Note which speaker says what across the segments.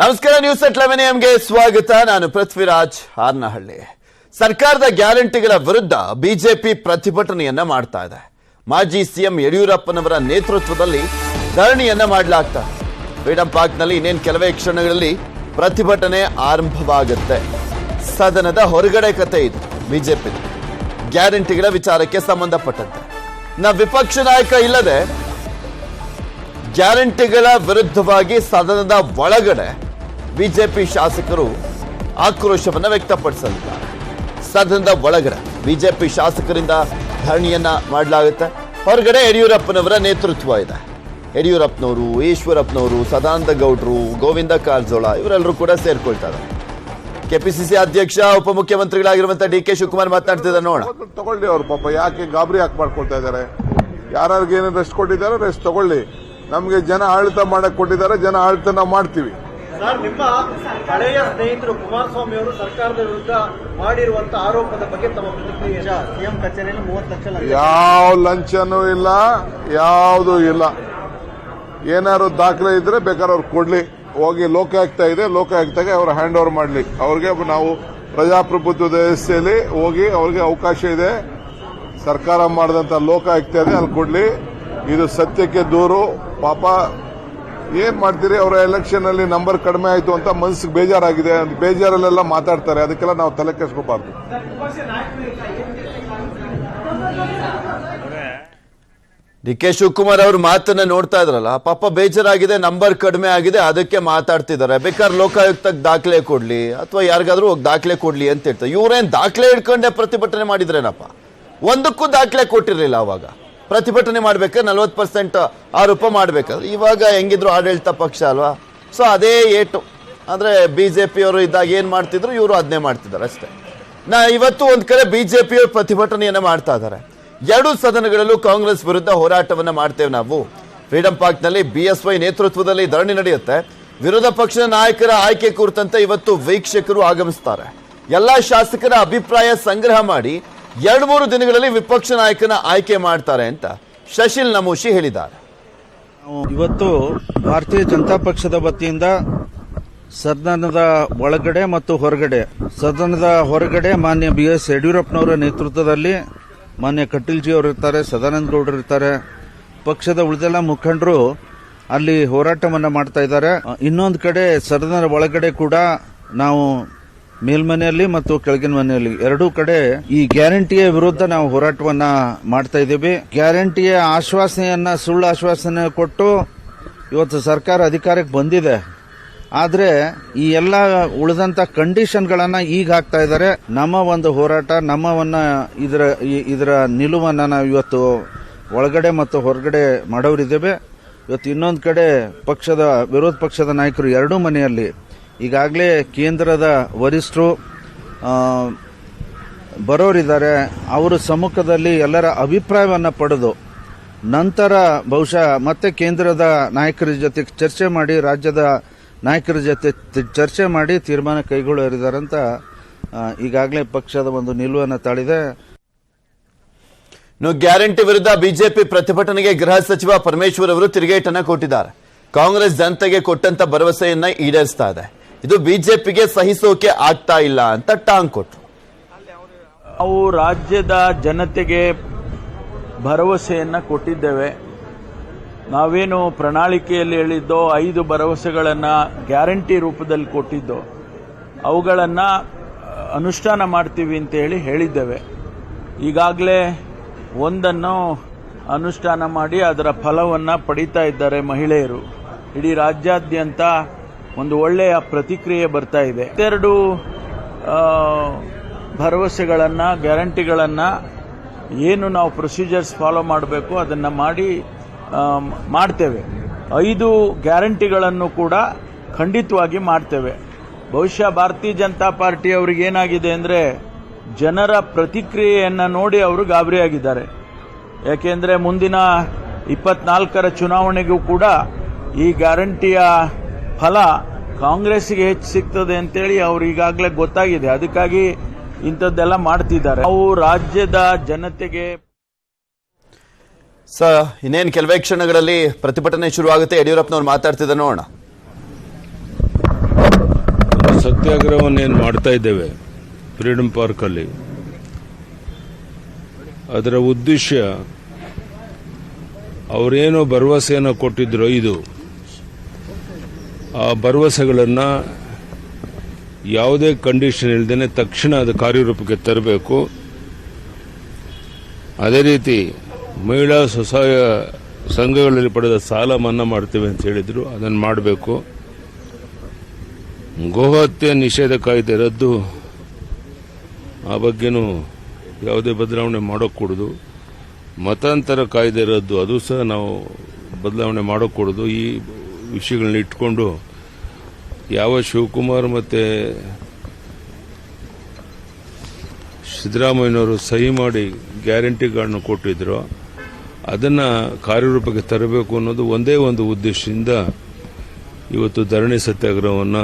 Speaker 1: ನಮಸ್ಕಾರ, news at 11 AM ಗೆ ಸ್ವಾಗತ. ನಾನು ಪೃಥ್ವಿರಾಜ್ ಹಾರ್ನಹಳ್ಳಿ. ಸರ್ಕಾರದ ಗ್ಯಾರಂಟಿಗಳ ವಿರುದ್ಧ ಬಿಜೆಪಿ ಪ್ರತಿಭಟನೆಯನ್ನ ಮಾಡ್ತಾ ಇದೆ. ಮಾಜಿ ಸಿಎಂ ಯಡಿಯೂರಪ್ಪನವರ ನೇತೃತ್ವದಲ್ಲಿ ಧರಣಿಯನ್ನ ಮಾಡಲಾಗ್ತಾ ಇದೆ. ಫ್ರೀಡಂ ಪಾರ್ಕ್ನಲ್ಲಿ ಇನ್ನೇನು ಕೆಲವೇ ಕ್ಷಣಗಳಲ್ಲಿ ಪ್ರತಿಭಟನೆ ಆರಂಭವಾಗುತ್ತೆ. ಸದನದ ಹೊರಗಡೆ ಕತೆ ಇದು. ಬಿಜೆಪಿ ಗ್ಯಾರಂಟಿಗಳ ವಿಚಾರಕ್ಕೆ ಸಂಬಂಧಪಟ್ಟಂತೆ ವಿಪಕ್ಷ ನಾಯಕ ಇಲ್ಲದೆ ಗ್ಯಾರಂಟಿಗಳ ವಿರುದ್ಧವಾಗಿ ಸದನದ ಒಳಗಡೆ ಬಿಜೆಪಿ ಶಾಸಕರು ಆಕ್ರೋಶವನ್ನು ವ್ಯಕ್ತಪಡಿಸಲಿದ್ದಾರೆ. ಸದನದ ಒಳಗಡೆ ಬಿಜೆಪಿ ಶಾಸಕರಿಂದ ಧರಣಿಯನ್ನ ಮಾಡಲಾಗುತ್ತೆ. ಹೊರಗಡೆ ಯಡಿಯೂರಪ್ಪನವರ ನೇತೃತ್ವ ಇದೆ. ಯಡಿಯೂರಪ್ಪನವರು, ಈಶ್ವರಪ್ಪನವರು, ಸದಾನಂದ ಗೌಡರು, ಗೋವಿಂದ ಕಾರಜೋಳ ಇವರೆಲ್ಲರೂ ಕೂಡ ಸೇರ್ಕೊಳ್ತಾರೆ. ಕೆಪಿಸಿಸಿ ಅಧ್ಯಕ್ಷ ಉಪಮುಖ್ಯಮಂತ್ರಿಗಳಾಗಿರುವಂತಹ ಡಿ.ಕೆ. ಶಿವಕುಮಾರ್ ಮಾತನಾಡ್ತಿದ್ದಾರೆ. ನೋಡೋಣ.
Speaker 2: ತಗೊಳ್ಳಿ ಅವ್ರ ಪಾಪ ಯಾಕೆ ಗಾಬರಿ ಯಾಕೆ ಮಾಡ್ಕೊಳ್ತಾ ಇದ್ದಾರೆ? ಯಾರಿಗೆ ಏನೇನು ರೆಸ್ಟ್ ಕೊಟ್ಟಿದ್ದಾರೆ ರೆಸ್ಟ್ ತಗೊಳ್ಳಿ. ನಮಗೆ ಜನ ಆಡಳಿತ ಮಾಡಕ್ ಕೊಟ್ಟಿದ್ದಾರೆ, ಜನ ಆಡಳಿತ ನಾವು ಮಾಡ್ತೀವಿ.
Speaker 3: ಸರ್, ನಿಮ್ಮ ಹಳೆಯ ಸ್ನೇಹಿತರು ಕುಮಾರಸ್ವಾಮಿ ಅವರು ಸರ್ಕಾರದ ವಿರುದ್ಧ ಮಾಡಿರುವಂತಹ ಆರೋಪದ ಬಗ್ಗೆ ತಮ್ಮ ಪ್ರತಿಕ್ರಿಯೆ? ಸಿಎಂ ಕಚೇರಿಯಲ್ಲಿ 30 ಲಕ್ಷ
Speaker 2: ಯಾವ ಲಂಚನೂ ಇಲ್ಲ, ಯಾವುದು ಇಲ್ಲ. ಏನಾದ್ರು ದಾಖಲೆ ಇದ್ರೆ ಬೇಕಾದ್ರೆ ಅವ್ರು ಕೊಡ್ಲಿ. ಹೋಗಿ ಲೋಕಾಯುಕ್ತ ಇದೆ, ಲೋಕಾಯುಕ್ತಗೆ ಅವ್ರು ಹ್ಯಾಂಡ್ ಓವರ್ ಮಾಡ್ಲಿ. ಅವ್ರಿಗೆ ನಾವು ಪ್ರಜಾಪ್ರಭುತ್ವದ ವ್ಯವಸ್ಥೆಯಲ್ಲಿ ಹೋಗಿ ಅವ್ರಿಗೆ ಅವಕಾಶ ಇದೆ. ಸರ್ಕಾರ ಮಾಡಿದಂತ ಲೋಕಾಯುಕ್ತ ಇದೆ, ಅಲ್ಲಿ ಕೊಡ್ಲಿ. ಇದು ಸತ್ಯಕ್ಕೆ ದೂರು. ಪಾಪ ಏನ್ ಮಾಡ್ತೀರಿ? ಅವರ ಎಲೆಕ್ಷನ್ ಅಲ್ಲಿ ನಂಬರ್ ಕಡಿಮೆ ಆಯ್ತು ಅಂತ ಮನಸ್ಸಿಗೆ ಬೇಜಾರಾಗಿದೆ. ಬೇಜಾರಲ್ಲೆಲ್ಲ ಮಾತಾಡ್ತಾರೆ. ಅದಕ್ಕೆಲ್ಲ ನಾವು ತಲೆ ಕೆಡಿಸ್ಕೋಬಾರ್ದು.
Speaker 1: ಡಿ.ಕೆ. ಶಿವಕುಮಾರ್ ಅವರು ಮಾತನ್ನ ನೋಡ್ತಾ ಇದ್ರಲ್ಲ, ಪಾಪ ಬೇಜಾರಾಗಿದೆ, ನಂಬರ್ ಕಡಿಮೆ ಆಗಿದೆ, ಅದಕ್ಕೆ ಮಾತಾಡ್ತಿದ್ದಾರೆ. ಬೇಕಾದ್ರೆ ಲೋಕಾಯುಕ್ತಕ್ಕೆ ದಾಖಲೆ ಕೊಡ್ಲಿ ಅಥವಾ ಯಾರಿಗಾದ್ರೂ ದಾಖಲೆ ಕೊಡ್ಲಿ ಅಂತ ಹೇಳ್ತಾರೆ. ಇವ್ರೇನ್ ದಾಖಲೆ ಹಿಡ್ಕೊಂಡೆ ಪ್ರತಿಭಟನೆ ಮಾಡಿದ್ರೇನಪ್ಪ? ಒಂದಕ್ಕೂ ದಾಖಲೆ ಕೊಟ್ಟಿರ್ಲಿಲ್ಲ. ಅವಾಗ ಪ್ರತಿಭಟನೆ ಮಾಡ್ಬೇಕಾದ್ರೆ 40% ಆರೋಪ ಮಾಡ್ಬೇಕಾದ್ರೆ, ಇವಾಗ ಹೆಂಗಿದ್ರು ಆಡಳಿತ ಪಕ್ಷ ಅಲ್ವಾ, ಸೊ ಅದೇ ಏಟು. ಅಂದ್ರೆ ಬಿಜೆಪಿಯವರು ಇದ್ದಾಗ ಏನ್ ಮಾಡ್ತಿದ್ರು, ಇವರು ಅದನ್ನೇ ಮಾಡ್ತಿದ್ದಾರೆ ಅಷ್ಟೇ. ಇವತ್ತು ಒಂದ್ ಕಡೆ ಬಿಜೆಪಿಯವರು ಪ್ರತಿಭಟನೆಯನ್ನ ಮಾಡ್ತಾ ಇದ್ದಾರೆ. ಎರಡೂ ಸದನಗಳಲ್ಲೂ ಕಾಂಗ್ರೆಸ್ ವಿರುದ್ಧ ಹೋರಾಟವನ್ನ ಮಾಡ್ತೇವೆ ನಾವು. ಫ್ರೀಡಂ ಪಾರ್ಕ್ನಲ್ಲಿ BSY ನೇತೃತ್ವದಲ್ಲಿ ಧರಣಿ ನಡೆಯುತ್ತೆ. ವಿರೋಧ ಪಕ್ಷದ ನಾಯಕರ ಆಯ್ಕೆ ಕುರಿತಂತೆ ಇವತ್ತು ವೀಕ್ಷಕರು ಆಗಮಿಸ್ತಾರೆ. ಎಲ್ಲಾ ಶಾಸಕರ ಅಭಿಪ್ರಾಯ ಸಂಗ್ರಹ ಮಾಡಿ 2-3 ದಿನಗಳಲ್ಲಿ ವಿಪಕ್ಷ ನಾಯಕನ ಆಯ್ಕೆ ಮಾಡ್ತಾರೆ ಅಂತ ಶಶಿಲ್ ನಮೋಶಿ ಹೇಳಿದ್ದಾರೆ.
Speaker 4: ಇವತ್ತು ಭಾರತೀಯ ಜನತಾ ಪಕ್ಷದ ವತಿಯಿಂದ ಸದನದ ಒಳಗಡೆ ಮತ್ತು ಹೊರಗಡೆ, ಸದನದ ಹೊರಗಡೆ ಮಾನ್ಯ BS ಯಡಿಯೂರಪ್ಪನವರ ನೇತೃತ್ವದಲ್ಲಿ ಮಾನ್ಯ ಕಟೀಲ್ಜಿ ಅವರು ಇರ್ತಾರೆ, ಸದಾನಂದ ಗೌಡರು ಇರ್ತಾರೆ, ಪಕ್ಷದ ಉಳಿದೆಲ್ಲ ಮುಖಂಡರು ಅಲ್ಲಿ ಹೋರಾಟವನ್ನ ಮಾಡ್ತಾ ಇದ್ದಾರೆ. ಇನ್ನೊಂದು ಕಡೆ ಸದನದ ಒಳಗಡೆ ಕೂಡ ನಾವು ಮೇಲ್ಮನೆಯಲ್ಲಿ ಮತ್ತು ಕೆಳಗಿನ ಮನೆಯಲ್ಲಿ ಎರಡೂ ಕಡೆ ಈ ಗ್ಯಾರಂಟಿಯ ವಿರುದ್ಧ ನಾವು ಹೋರಾಟವನ್ನ ಮಾಡ್ತಾ ಇದ್ದೀವಿ. ಗ್ಯಾರಂಟಿಯ ಆಶ್ವಾಸನೆಯನ್ನ ಸುಳ್ಳು ಆಶ್ವಾಸನೆ ಕೊಟ್ಟು ಇವತ್ತು ಸರ್ಕಾರ ಅಧಿಕಾರಕ್ಕೆ ಬಂದಿದೆ. ಆದ್ರೆ ಈ ಎಲ್ಲ ಉಳಿದಂತ ಕಂಡೀಷನ್ಗಳನ್ನ ಈಗ ಹಾಕ್ತಾ ಇದ್ದಾರೆ. ನಮ್ಮ ಒಂದು ಹೋರಾಟ, ನಮ್ಮವನ್ನ ಇದರ ನಿಲುವನ್ನ ನಾವು ಇವತ್ತು ಒಳಗಡೆ ಮತ್ತು ಹೊರಗಡೆ ಮಾಡೋರಿದ್ದೇವೆ. ಇವತ್ತು ಇನ್ನೊಂದು ಕಡೆ ಪಕ್ಷದ ವಿರೋಧ ಪಕ್ಷದ ನಾಯಕರು ಎರಡೂ ಮನೆಯಲ್ಲಿ ಈಗಾಗಲೇ ಕೇಂದ್ರದ ವರಿಷ್ಠರು ಬರೋರಿದ್ದಾರೆ. ಅವರ ಸಮ್ಮುಖದಲ್ಲಿ ಎಲ್ಲರ ಅಭಿಪ್ರಾಯವನ್ನ ಪಡೆದು ನಂತರ ಬಹುಶಃ ಮತ್ತೆ ಕೇಂದ್ರದ ನಾಯಕರ ಜೊತೆ ಚರ್ಚೆ ಮಾಡಿ, ರಾಜ್ಯದ ನಾಯಕರ ಜೊತೆ ಚರ್ಚೆ ಮಾಡಿ ತೀರ್ಮಾನ ಕೈಗೊಳ್ಳೋರಿದ್ದಾರಂತ ಈಗಾಗಲೇ ಪಕ್ಷದ ಒಂದು ನಿಲುವನ್ನು ತಾಳಿದೆ.
Speaker 1: ಗ್ಯಾರಂಟಿ ವಿರುದ್ಧ ಬಿಜೆಪಿ ಪ್ರತಿಭಟನೆಗೆ ಗೃಹ ಸಚಿವ ಪರಮೇಶ್ವರ್ ಅವರು ತಿರುಗೇಟನ್ನ ಕೊಟ್ಟಿದ್ದಾರೆ. ಕಾಂಗ್ರೆಸ್ ಜನತೆಗೆ ಕೊಟ್ಟಂತ ಭರವಸೆಯನ್ನ ಈಡೇರಿಸ್ತಾ ಇದೆ. ಇದು ಬಿಜೆಪಿಗೆ ಸಹಿಸೋಕೆ ಆಗ್ತಾ ಇಲ್ಲ ಅಂತ ಟಾಂಗ್ ಕೊಟ್ಟರು.
Speaker 5: ನಾವು ರಾಜ್ಯದ ಜನತೆಗೆ ಭರವಸೆಯನ್ನ ಕೊಟ್ಟಿದ್ದೇವೆ. ನಾವೇನು ಪ್ರಣಾಳಿಕೆಯಲ್ಲಿ ಹೇಳಿದ್ದೋ 5 ಭರವಸೆಗಳನ್ನು ಗ್ಯಾರಂಟಿ ರೂಪದಲ್ಲಿ ಕೊಟ್ಟಿದ್ದೋ ಅವುಗಳನ್ನು ಅನುಷ್ಠಾನ ಮಾಡ್ತೀವಿ ಅಂತ ಹೇಳಿದ್ದೇವೆ. ಈಗಾಗಲೇ ಒಂದನ್ನು ಅನುಷ್ಠಾನ ಮಾಡಿ ಅದರ ಫಲವನ್ನು ಪಡೀತಾ ಇದ್ದಾರೆ ಮಹಿಳೆಯರು. ಇಡೀ ರಾಜ್ಯಾದ್ಯಂತ ಒಂದು ಒಳ್ಳೆಯ ಪ್ರತಿಕ್ರಿಯೆ ಬರ್ತಾ ಇದೆ. 2 ಭರವಸೆಗಳನ್ನು, ಗ್ಯಾರಂಟಿಗಳನ್ನು ಏನು ನಾವು ಪ್ರೊಸೀಜರ್ಸ್ ಫಾಲೋ ಮಾಡಬೇಕು ಅದನ್ನು ಮಾಡ್ತೇವೆ. 5 ಗ್ಯಾರಂಟಿಗಳನ್ನು ಕೂಡ ಖಂಡಿತವಾಗಿ ಮಾಡ್ತೇವೆ. ಬಹುಶಃ ಭಾರತೀಯ ಜನತಾ ಪಾರ್ಟಿ ಅವರಿಗೆ ಏನಾಗಿದೆ ಅಂದರೆ ಜನರ ಪ್ರತಿಕ್ರಿಯೆಯನ್ನು ನೋಡಿ ಅವರು ಗಾಬರಿಯಾಗಿದ್ದಾರೆ. ಯಾಕೆಂದರೆ ಮುಂದಿನ 24ರ ಚುನಾವಣೆಗೂ ಕೂಡ ಈ ಗ್ಯಾರಂಟಿಯ ಫಲ ಕಾಂಗ್ರೆಸ್ಗೆ ಹೆಚ್ಚು ಸಿಗ್ತದೆ ಅಂತೇಳಿ ಅವ್ರು ಈಗಾಗಲೇ ಗೊತ್ತಾಗಿದೆ. ಅದಕ್ಕಾಗಿ ಇಂಥದ್ದೆಲ್ಲ ಮಾಡ್ತಿದ್ದಾರೆ. ನಾವು ರಾಜ್ಯದ ಜನತೆಗೆ
Speaker 1: ಇನ್ನೇನು ಕೆಲವೇ ಕ್ಷಣಗಳಲ್ಲಿ ಪ್ರತಿಭಟನೆ ಶುರುವಾಗುತ್ತೆ. ಯಡಿಯೂರಪ್ಪನವರು ಮಾತಾಡ್ತಿದ್ದಾರೆ, ನೋಡೋಣ.
Speaker 6: ಸತ್ಯಾಗ್ರಹವನ್ನೇನು ಮಾಡ್ತಾ ಇದ್ದೇವೆ ಫ್ರೀಡಂ ಪಾರ್ಕಲ್ಲಿ, ಅದರ ಉದ್ದೇಶ ಅವರೇನೋ ಭರವಸೆಯನ್ನು ಕೊಟ್ಟಿದ್ರು ಆ ಭರವಸೆಗಳನ್ನು ಯಾವುದೇ ಕಂಡೀಷನ್ ಇಲ್ಲದೇ ತಕ್ಷಣ ಅದು ಕಾರ್ಯರೂಪಕ್ಕೆ ತರಬೇಕು. ಅದೇ ರೀತಿ ಮಹಿಳಾ ಸ್ವಸಹಾಯ ಸಂಘಗಳಲ್ಲಿ ಪಡೆದ ಸಾಲ ಮನ್ನಾ ಮಾಡ್ತೇವೆ ಅಂತ ಹೇಳಿದ್ರು, ಅದನ್ನು ಮಾಡಬೇಕು. ಗೋಹತ್ಯೆ ನಿಷೇಧ ಕಾಯ್ದೆ ರದ್ದು, ಆ ಬಗ್ಗೆನೂ ಯಾವುದೇ ಬದಲಾವಣೆ ಮಾಡೋಕ್ಕೂಡದು. ಮತಾಂತರ ಕಾಯ್ದೆ ರದ್ದು, ಅದು ಸಹ ನಾವು ಬದಲಾವಣೆ ಮಾಡೋಕ್ಕೂಡದು. ಈ ವಿಷಯಗಳನ್ನ ಇಟ್ಕೊಂಡು ಯಾವ ಶಿವಕುಮಾರ್ ಮತ್ತು ಸಿದ್ದರಾಮಯ್ಯನವರು ಸಹಿ ಮಾಡಿ ಗ್ಯಾರಂಟಿಗಳನ್ನು ಕೊಟ್ಟಿದ್ರು, ಅದನ್ನು ಕಾರ್ಯರೂಪಕ್ಕೆ ತರಬೇಕು ಅನ್ನೋದು ಒಂದೇ ಒಂದು ಉದ್ದೇಶದಿಂದ ಇವತ್ತು ಧರಣಿ ಸತ್ಯಾಗ್ರಹವನ್ನು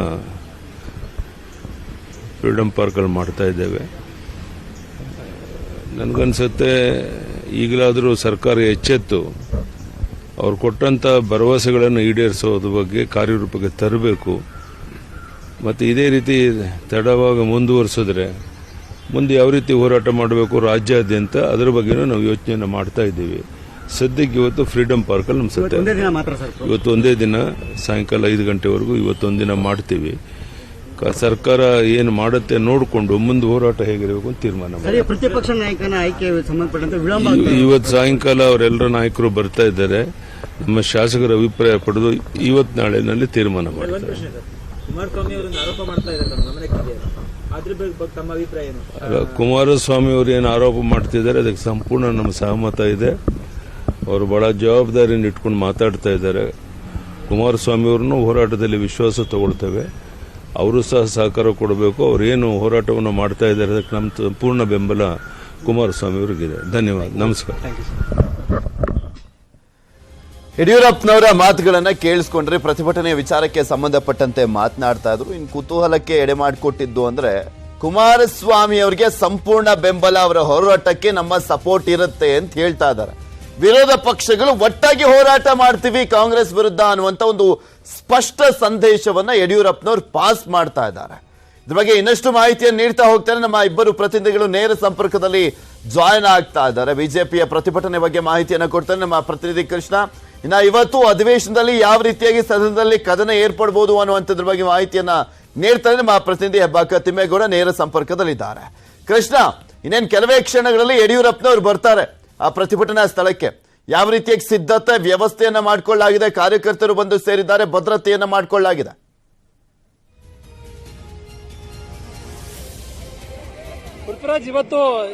Speaker 6: ಫ್ರೀಡಂ ಪಾರ್ಕಲ್ಲಿ ಮಾಡ್ತಾ ಇದ್ದೇವೆ. ನನಗನ್ಸುತ್ತೆ ಈಗಲಾದರೂ ಸರ್ಕಾರ ಎಚ್ಚೆತ್ತು ಅವ್ರು ಕೊಟ್ಟಂಥ ಭರವಸೆಗಳನ್ನು ಈಡೇರಿಸೋದ್ರ ಬಗ್ಗೆ ಕಾರ್ಯರೂಪಕ್ಕೆ ತರಬೇಕು. ಮತ್ತು ಇದೇ ರೀತಿ ತಡವಾಗಿ ಮುಂದುವರಿಸಿದ್ರೆ ಮುಂದೆ ಯಾವ ರೀತಿ ಹೋರಾಟ ಮಾಡಬೇಕು ರಾಜ್ಯಾದ್ಯಂತ, ಅದರ ಬಗ್ಗೆನೂ ನಾವು ಯೋಚನೆಯನ್ನು ಮಾಡ್ತಾ ಇದ್ದೀವಿ. ಸದ್ಯಕ್ಕೆ ಇವತ್ತು ಫ್ರೀಡಂ ಪಾರ್ಕಲ್ಲಿ ನಮ್ಮ ಸತ್ಯ ಇವತ್ತು ಒಂದೇ ದಿನ ಸಾಯಂಕಾಲ 5 ಗಂಟೆವರೆಗೂ ಇವತ್ತೊಂದಿನ ಮಾಡ್ತೀವಿ. ಸರ್ಕಾರ ಏನು ಮಾಡುತ್ತೆ ನೋಡಿಕೊಂಡು ಮುಂದೆ ಹೋರಾಟ ಹೇಗಿರಬೇಕು ಅಂತ ತೀರ್ಮಾನ ಮಾಡಿ.
Speaker 3: ಪ್ರತಿಪಕ್ಷ ನಾಯಕನ ಆಯ್ಕೆ ಸಂಬಂಧಪಟ್ಟಂತೆ ವಿಳಂಬ
Speaker 6: ಇವತ್ತು ಸಾಯಂಕಾಲ ಅವರೆಲ್ಲರ ನಾಯಕರು ಬರ್ತಾ ಇದ್ದಾರೆ. ನಮ್ಮ ಶಾಸಕರ ಅಭಿಪ್ರಾಯ ಪಡೆದು ಇವತ್ತು ನಾಳೆನಲ್ಲಿ ತೀರ್ಮಾನ ಮಾಡ್ತಾರೆ.
Speaker 3: ಕುಮಾರಸ್ವಾಮಿ ಅವರನ್ನು ಆರೋಪ ಮಾಡ್ತಾ ಇದ್ದಾರೆ, ಅದ್ರ ಬಗ್ಗೆ ತಮ್ಮ ಅಭಿಪ್ರಾಯ ಏನು?
Speaker 6: ಕುಮಾರಸ್ವಾಮಿ ಅವರು ಏನು ಆರೋಪ ಮಾಡ್ತಿದ್ದಾರೆ ಅದಕ್ಕೆ ಸಂಪೂರ್ಣ ನಮ್ಮ ಸಹಮತ ಇದೆ. ಅವರು ಬಹಳ ಜವಾಬ್ದಾರಿಯನ್ನು ಇಟ್ಕೊಂಡು ಮಾತಾಡ್ತಾ ಇದ್ದಾರೆ. ಕುಮಾರಸ್ವಾಮಿ ಅವ್ರನ್ನು ಹೋರಾಟದಲ್ಲಿ ವಿಶ್ವಾಸ ತಗೊಳ್ತೇವೆ, ಅವರು ಸಹ ಸಹಕಾರ ಕೊಡಬೇಕು. ಅವರೇನು ಹೋರಾಟವನ್ನು ಮಾಡ್ತಾ ಇದ್ದಾರೆ ಅದಕ್ಕೆ ನಮ್ಮ ಸಂಪೂರ್ಣ ಬೆಂಬಲ ಕುಮಾರಸ್ವಾಮಿ ಅವರಿಗಿದೆ. ಧನ್ಯವಾದ, ನಮಸ್ಕಾರ.
Speaker 1: ಯಡಿಯೂರಪ್ಪನವರ ಮಾತುಗಳನ್ನ ಕೇಳಿಸ್ಕೊಂಡ್ರೆ ಪ್ರತಿಭಟನೆಯ ವಿಚಾರಕ್ಕೆ ಸಂಬಂಧಪಟ್ಟಂತೆ ಮಾತನಾಡ್ತಾ ಇದ್ರು. ಇನ್ನು ಕುತೂಹಲಕ್ಕೆ ಎಡೆ ಮಾಡಿಕೊಟ್ಟಿದ್ದು ಅಂದ್ರೆ ಕುಮಾರಸ್ವಾಮಿ ಅವರಿಗೆ ಸಂಪೂರ್ಣ ಬೆಂಬಲ, ಅವರ ಹೋರಾಟಕ್ಕೆ ನಮ್ಮ ಸಪೋರ್ಟ್ ಇರುತ್ತೆ ಅಂತ ಹೇಳ್ತಾ ಇದ್ದಾರೆ. ವಿರೋಧ ಪಕ್ಷಗಳು ಒಟ್ಟಾಗಿ ಹೋರಾಟ ಮಾಡ್ತೀವಿ ಕಾಂಗ್ರೆಸ್ ವಿರುದ್ಧ ಅನ್ನುವಂತ ಒಂದು ಸ್ಪಷ್ಟ ಸಂದೇಶವನ್ನ ಯಡಿಯೂರಪ್ಪನವರು ಪಾಸ್ ಮಾಡ್ತಾ ಇದ್ದಾರೆ. ಇದ್ರ ಬಗ್ಗೆ ಇನ್ನಷ್ಟು ಮಾಹಿತಿಯನ್ನು ನೀಡ್ತಾ ಹೋಗ್ತಾರೆ. ನಮ್ಮ ಇಬ್ಬರು ಪ್ರತಿನಿಧಿಗಳು ನೇರ ಸಂಪರ್ಕದಲ್ಲಿ ಜಾಯಿನ್ ಆಗ್ತಾ ಇದ್ದಾರೆ. ಬಿಜೆಪಿಯ ಪ್ರತಿಭಟನೆ ಬಗ್ಗೆ ಮಾಹಿತಿಯನ್ನು ಕೊಡ್ತಾರೆ ನಮ್ಮ ಪ್ರತಿನಿಧಿ ಕೃಷ್ಣ. ಇನ್ನ ಇವತ್ತು ಅಧಿವೇಶನದಲ್ಲಿ ಯಾವ ರೀತಿಯಾಗಿ ಸದನದಲ್ಲಿ ಕದನ ಏರ್ಪಡಬಹುದು ಅನ್ನುವಂಥದ್ರ ಬಗ್ಗೆ ಮಾಹಿತಿಯನ್ನ ನೀಡ್ತಾರೆ ನಮ್ಮ ಪ್ರತಿನಿಧಿ ಹೆಬ್ಬಾಕ ತಿಮ್ಮೇಗೌಡ ನೇರ ಸಂಪರ್ಕದಲ್ಲಿದ್ದಾರೆ. ಕೃಷ್ಣ, ಇನ್ನೇನು ಕೆಲವೇ ಕ್ಷಣಗಳಲ್ಲಿ ಯಡಿಯೂರಪ್ಪನವರು ಬರ್ತಾರೆ ಆ ಪ್ರತಿಭಟನಾ ಸ್ಥಳಕ್ಕೆ. ಯಾವ ರೀತಿಯಾಗಿ ಸಿದ್ಧತೆ ವ್ಯವಸ್ಥೆಯನ್ನ ಮಾಡಿಕೊಳ್ಳಲಾಗಿದೆ, ಕಾರ್ಯಕರ್ತರು ಬಂದು ಸೇರಿದ್ದಾರೆ, ಭದ್ರತೆಯನ್ನ ಮಾಡಿಕೊಳ್ಳಲಾಗಿದೆ.
Speaker 7: ಪೃಥ್ವಿರಾಜ್,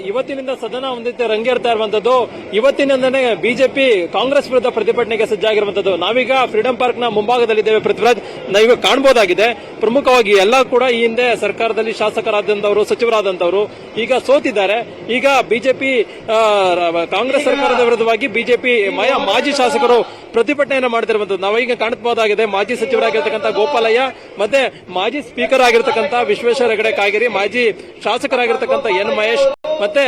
Speaker 7: ಇವತ್ತಿನಿಂದ ಸದನ ಒಂದು ರೀತಿ ರಂಗೇರ್ತಾ ಇರುವಂತದ್ದು. ಇವತ್ತಿನಿಂದನೇ ಬಿಜೆಪಿ ಕಾಂಗ್ರೆಸ್ ವಿರುದ್ಧ ಪ್ರತಿಭಟನೆಗೆ ಸಜ್ಜಾಗಿರುವಂತದ್ದು. ನಾವೀಗ ಫ್ರೀಡಂ ಪಾರ್ಕ್ ನ ಮುಂಭಾಗದಲ್ಲಿದ್ದೇವೆ ಪೃಥ್ವಿರಾಜ್. ನಾವೀಗ ಕಾಣಬಹುದಾಗಿದೆ, ಪ್ರಮುಖವಾಗಿ ಎಲ್ಲ ಕೂಡ ಈ ಹಿಂದೆ ಸರ್ಕಾರದಲ್ಲಿ ಶಾಸಕರಾದಂತವರು, ಸಚಿವರಾದಂತವರು ಈಗ ಸೋತಿದ್ದಾರೆ. ಈಗ ಬಿಜೆಪಿ ಕಾಂಗ್ರೆಸ್ ಸರ್ಕಾರದ ವಿರುದ್ಧವಾಗಿ ಬಿಜೆಪಿ ಮಾಜಿ ಶಾಸಕರು ಪ್ರತಿಭಟನೆಯನ್ನು ಮಾಡ್ತಿರುವಂತದ್ದು ನಾವೀಗ ಕಾಣಬಹುದಾಗಿದೆ. ಮಾಜಿ ಸಚಿವರಾಗಿರ್ತಕ್ಕಂಥ ಗೋಪಾಲಯ್ಯ ಮತ್ತೆ ಮಾಜಿ ಸ್ಪೀಕರ್ ಆಗಿರ್ತಕ್ಕಂಥ ವಿಶ್ವೇಶ್ವರ ಹೆಗಡೆ ಕಾಗೇರಿ, ಮಾಜಿ ಶಾಸಕರಾಗಿರ್ತಕ್ಕಂಥ ಎನ್ ಮಹೇಶ್ ಮತ್ತೆ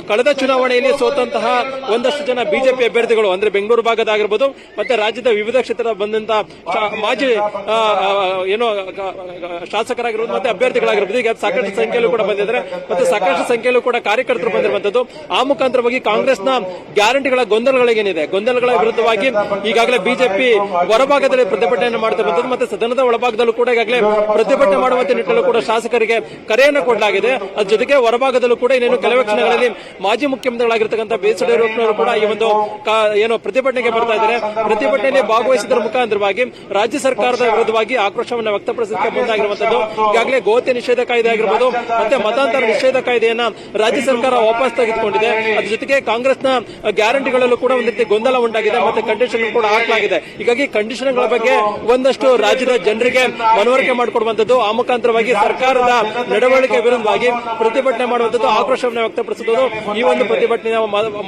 Speaker 7: ಕಳೆದ ಚುನಾವಣೆಯಲ್ಲಿ ಸೋತಂತಹ ಒಂದಷ್ಟು ಜನ ಬಿಜೆಪಿ ಅಭ್ಯರ್ಥಿಗಳು ಅಂದ್ರೆ ಬೆಂಗಳೂರು ಭಾಗದಾಗಿರ್ಬೋದು ಮತ್ತೆ ರಾಜ್ಯದ ವಿವಿಧ ಕ್ಷೇತ್ರದ ಬಂದಂತಹ ಮಾಜಿ ಶಾಸಕರಾಗಿರ್ಬೋದು ಮತ್ತೆ ಅಭ್ಯರ್ಥಿಗಳಾಗಿರ್ಬೋದು ಈಗ ಸಾಕಷ್ಟು ಸಂಖ್ಯೆಯಲ್ಲೂ ಕೂಡ ಬಂದಿದ್ದಾರೆ ಮತ್ತೆ ಸಾಕಷ್ಟು ಸಂಖ್ಯೆಯಲ್ಲೂ ಕೂಡ ಕಾರ್ಯಕರ್ತರು ಬಂದಿರುವಂತದ್ದು. ಆ ಮುಖಾಂತರವಾಗಿ ಕಾಂಗ್ರೆಸ್ನ ಗ್ಯಾರಂಟಿಗಳ ಗೊಂದಲಗಳೇನಿದೆ ಗೊಂದಲಗಳ ವಿರುದ್ಧವಾಗಿ ಈಗಾಗಲೇ ಬಿಜೆಪಿ ಹೊರಭಾಗದಲ್ಲಿ ಪ್ರತಿಭಟನೆಯನ್ನು ಮಾಡ್ತಿರುವಂತದ್ದು ಮತ್ತೆ ಸದನದ ಒಳಭಾಗದಲ್ಲೂ ಕೂಡ ಈಗಾಗಲೇ ಪ್ರತಿಭಟನೆ ಮಾಡುವಂತ ನಿಟ್ಟಿನಲ್ಲೂ ಕೂಡ ಶಾಸಕರಿಗೆ ಕರೆಯನ್ನು ಕೊಡಲಾಗಿದೆ. ಅದ್ರ ಜೊತೆಗೆ ಹೊರಭಾಗದಲ್ಲೂ ಕೂಡ ಇನ್ನೇನು ಕೆಲವೇ ಕ್ಷಣಗಳಲ್ಲಿ ಮಾಜಿ ಮುಖ್ಯಮಂತ್ರಿಗಳಾಗಿರ್ತಕ್ಕಂಥ ಬಿ.ಎಸ್. ಯಡಿಯೂರಪ್ಪನವರು ಕೂಡ ಈ ಒಂದು ಪ್ರತಿಭಟನೆಗೆ ಬರ್ತಾ ಇದ್ದಾರೆ. ಪ್ರತಿಭಟನೆಯಲ್ಲಿ ಭಾಗವಹಿಸಿದ ಮುಖಾಂತರವಾಗಿ ರಾಜ್ಯ ಸರ್ಕಾರದ ವಿರುದ್ಧವಾಗಿ ಆಕ್ರೋಶವನ್ನು ವ್ಯಕ್ತಪಡಿಸಲಿಕ್ಕೆ ಮುಂದಾಗಿರುವಂತದ್ದು. ಈಗಾಗಲೇ ಗೋಹತ್ಯೆ ನಿಷೇಧ ಕಾಯ್ದೆ ಆಗಿರಬಹುದು ಮತ್ತೆ ಮತಾಂತರ ನಿಷೇಧ ಕಾಯ್ದೆಯನ್ನ ರಾಜ್ಯ ಸರ್ಕಾರ ವಾಪಸ್ ತೆಗೆದುಕೊಂಡಿದೆ. ಅದ್ರ ಜೊತೆಗೆ ಕಾಂಗ್ರೆಸ್ನ ಗ್ಯಾರಂಟಿಗಳಲ್ಲೂ ಕೂಡ ಒಂದು ರೀತಿ ಗೊಂದಲ ಉಂಟಾಗಿದೆ ಮತ್ತೆ ಕಂಡೀಷನ್ ಕೂಡ ಹಾಕಲಾಗಿದೆ. ಹೀಗಾಗಿ ಕಂಡೀಷನ್ಗಳ ಬಗ್ಗೆ ಒಂದಷ್ಟು ರಾಜ್ಯದ ಜನರಿಗೆ ಮನವರಿಕೆ ಮಾಡಿಕೊಡುವಂತದ್ದು, ಆ ಮುಖಾಂತರವಾಗಿ ಸರ್ಕಾರದ ನಡವಳಿಕೆ ವಿರುದ್ಧವಾಗಿ ಪ್ರತಿಭಟನೆ ಮಾಡುವಂತದ್ದು, ಆಕ್ರೋಶವನ್ನು ವ್ಯಕ್ತಪಡಿಸುವುದು ಈ ಒಂದು ಪ್ರತಿಭಟನೆಯ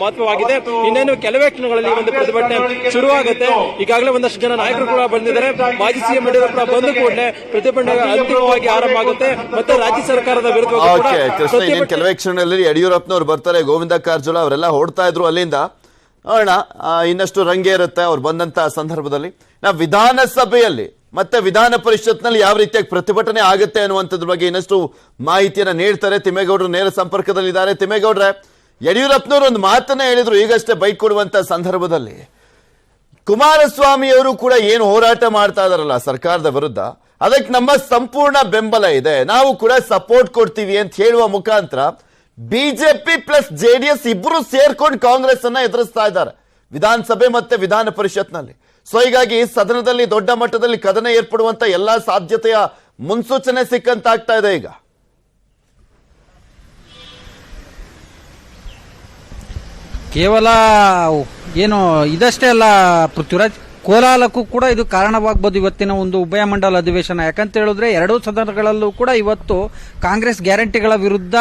Speaker 7: ಮಹತ್ವವಾಗಿದೆ. ಇನ್ನೇನು ಕೆಲವೇ ಕ್ಷಣಗಳಲ್ಲಿ ಈ ಒಂದು ಪ್ರತಿಭಟನೆ ಶುರುವಾಗುತ್ತೆ. ಈಗಾಗಲೇ ಒಂದಷ್ಟು ಜನ ನಾಯಕರು ಕೂಡ ಬಂದಿದ್ದಾರೆ. ಮಾಜಿ ಸಿಎಂ ಯಡಿಯೂರಪ್ಪ ಬಂದ ಕೂಡಲೇ ಪ್ರತಿಭಟನೆ ಅಂತಿಮವಾಗಿ ಆರಂಭ ಆಗುತ್ತೆ ಮತ್ತೆ ರಾಜ್ಯ ಸರ್ಕಾರದ ವಿರುದ್ಧ
Speaker 1: ಕೆಲವೇ ಕ್ಷಣದಲ್ಲಿ ಯಡಿಯೂರಪ್ಪನವರು ಬರ್ತಾರೆ. ಗೋವಿಂದ ಕಾರಜೋಳ ಅವರೆಲ್ಲ ಹೊಡ್ತಾ ಇದ್ರು ಅಲ್ಲಿಂದ. ನೋಡೋಣ ಇನ್ನಷ್ಟು ರಂಗೇರುತ್ತೆ ಅವ್ರು ಬಂದಂತ ಸಂದರ್ಭದಲ್ಲಿ. ವಿಧಾನಸಭೆಯಲ್ಲಿ ಮತ್ತೆ ವಿಧಾನ ಪರಿಷತ್ನಲ್ಲಿ ಯಾವ ರೀತಿಯಾಗಿ ಪ್ರತಿಭಟನೆ ಆಗುತ್ತೆ ಅನ್ನುವಂಥದ್ರ ಬಗ್ಗೆ ಇನ್ನಷ್ಟು ಮಾಹಿತಿಯನ್ನ ನೀಡ್ತಾರೆ. ತಿಮ್ಮೇಗೌಡರು ನೇರ ಸಂಪರ್ಕದಲ್ಲಿದ್ದಾರೆ. ತಿಮ್ಮೇಗೌಡ್ರೆ, ಯಡಿಯೂರಪ್ಪನವರು ಒಂದು ಮಾತನ್ನ ಹೇಳಿದ್ರು ಈಗಷ್ಟೇ ಬೈಕ್ ಕೊಡುವಂತ ಸಂದರ್ಭದಲ್ಲಿ. ಕುಮಾರಸ್ವಾಮಿ ಅವರು ಕೂಡ ಏನು ಹೋರಾಟ ಮಾಡ್ತಾ ಇದಾರಲ್ಲ ಸರ್ಕಾರದ ವಿರುದ್ಧ, ಅದಕ್ಕೆ ನಮ್ಮ ಸಂಪೂರ್ಣ ಬೆಂಬಲ ಇದೆ, ನಾವು ಕೂಡ ಸಪೋರ್ಟ್ ಕೊಡ್ತೀವಿ ಅಂತ ಹೇಳುವ ಮುಖಾಂತರ ಬಿಜೆಪಿ ಪ್ಲಸ್ ಜೆಡಿಎಸ್ ಇಬ್ರು ಸೇರ್ಕೊಂಡು ಕಾಂಗ್ರೆಸ್ ಅನ್ನ ಎದುರಿಸ್ತಾ ಇದ್ದಾರೆ ವಿಧಾನಸಭೆ ಮತ್ತೆ ವಿಧಾನ ಪರಿಷತ್ನಲ್ಲಿ. ಸೊ ಹೀಗಾಗಿ ಸದನದಲ್ಲಿ ದೊಡ್ಡ ಮಟ್ಟದಲ್ಲಿ ಕದನ ಏರ್ಪಡುವಂತ ಎಲ್ಲಾ ಸಾಧ್ಯತೆಯ ಮುನ್ಸೂಚನೆ ಸಿಕ್ಕಂತಾಗ್ತಾ ಇದೆ ಈಗ.
Speaker 8: ಕೇವಲ ಏನು ಇದಷ್ಟೇ ಅಲ್ಲ ಪೃಥ್ವಿರಾಜ್, ಕೋಲಾಹಲಕ್ಕೂ ಕೂಡ ಇದು ಕಾರಣವಾಗಬಹುದು ಇವತ್ತಿನ ಒಂದು ಉಭಯ ಮಂಡಲ ಅಧಿವೇಶನ. ಯಾಕಂತ ಹೇಳಿದ್ರೆ ಎರಡೂ ಸದನಗಳಲ್ಲೂ ಕೂಡ ಇವತ್ತು ಕಾಂಗ್ರೆಸ್ ಗ್ಯಾರಂಟಿಗಳ ವಿರುದ್ಧ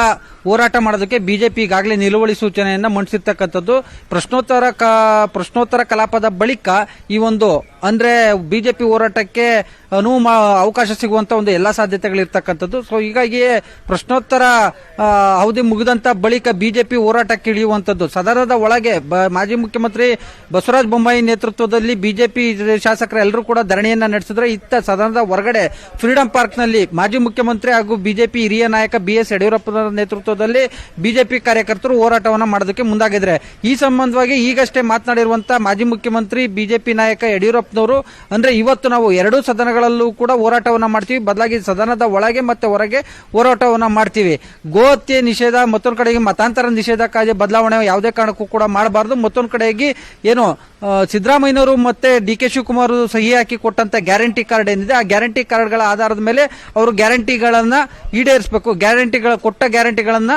Speaker 8: ಹೋರಾಟ ಮಾಡೋದಕ್ಕೆ ಬಿಜೆಪಿ ಈಗಾಗಲೇ ನಿಲುವಳಿ ಸೂಚನೆಯನ್ನ ಮಂಡಿಸಿರ್ತಕ್ಕಂಥದ್ದು. ಪ್ರಶ್ನೋತ್ತರ ಕಲಾಪದ ಬಳಿಕ ಈ ಒಂದು ಅಂದ್ರೆ ಬಿಜೆಪಿ ಹೋರಾಟಕ್ಕೆ ಅವಕಾಶ ಸಿಗುವಂತ ಒಂದು ಎಲ್ಲಾ ಸಾಧ್ಯತೆಗಳಿರ್ತಕ್ಕಂಥದ್ದು. ಸೊ ಹೀಗಾಗಿ ಪ್ರಶ್ನೋತ್ತರ ಅವಧಿ ಮುಗಿದಂತ ಬಳಿಕ ಬಿಜೆಪಿ ಹೋರಾಟಕ್ಕೆ ಇಳಿಯುವಂತದ್ದು. ಸದನದ ಒಳಗೆ ಮಾಜಿ ಮುಖ್ಯಮಂತ್ರಿ ಬಸವರಾಜ ಬೊಮ್ಮಾಯಿ ನೇತೃತ್ವದಲ್ಲಿ ಬಿಜೆಪಿ ಶಾಸಕರೆಲ್ಲರೂ ಕೂಡ ಧರಣಿಯನ್ನ ನಡೆಸಿದ್ರೆ, ಇತ್ತ ಸದನದ ಹೊರಗಡೆ ಫ್ರೀಡಂ ಪಾರ್ಕ್ ನಲ್ಲಿ ಮಾಜಿ ಮುಖ್ಯಮಂತ್ರಿ ಹಾಗೂ ಬಿಜೆಪಿ ಹಿರಿಯ ನಾಯಕ ಬಿಎಸ್ ಯಡಿಯೂರಪ್ಪನ ನೇತೃತ್ವದಲ್ಲಿ ಬಿಜೆಪಿ ಕಾರ್ಯಕರ್ತರು ಹೋರಾಟವನ್ನ ಮಾಡೋದಕ್ಕೆ ಮುಂದಾಗಿದ್ದಾರೆ. ಈ ಸಂಬಂಧವಾಗಿ ಈಗಷ್ಟೇ ಮಾತನಾಡಿರುವಂತಹ ಮಾಜಿ ಮುಖ್ಯಮಂತ್ರಿ ಬಿಜೆಪಿ ನಾಯಕ ಯಡಿಯೂರಪ್ಪನವರು ಅಂದ್ರೆ ಇವತ್ತು ನಾವು ಎರಡೂ ಸದನಗಳಲ್ಲೂ ಕೂಡ ಹೋರಾಟವನ್ನ ಮಾಡ್ತೀವಿ, ಬದಲಾಗಿ ಸದನದ ಒಳಗೆ ಮತ್ತೆ ಹೊರಗೆ ಹೋರಾಟವನ್ನ ಮಾಡ್ತೀವಿ. ಗೋಹತ್ಯೆ ನಿಷೇಧ, ಮತ್ತೊಂದು ಕಡೆಗೆ ಮತಾಂತರ ನಿಷೇಧ ಕಾಯ್ದೆ ಬದಲಾವಣೆ ಯಾವುದೇ ಕಾರಣಕ್ಕೂ ಕೂಡ ಮಾಡಬಾರದು. ಮತ್ತೊಂದು ಕಡೆಗೆ ಏನು ಸಿದ್ದರಾಮಯ್ಯನವರು ಮತ್ತೆ ಡಿ.ಕೆ. ಶಿವಕುಮಾರ್ ಸಹಿ ಹಾಕಿ ಕೊಟ್ಟಂತ ಗ್ಯಾರಂಟಿ ಕಾರ್ಡ್ ಏನಿದೆ, ಆ ಗ್ಯಾರಂಟಿ ಕಾರ್ಡ್ಗಳ ಆಧಾರದ ಮೇಲೆ ಅವರು ಗ್ಯಾರಂಟಿಗಳನ್ನ ಈಡೇರಿಸಬೇಕು, ಕೊಟ್ಟ ಗ್ಯಾರಂಟಿಗಳನ್ನ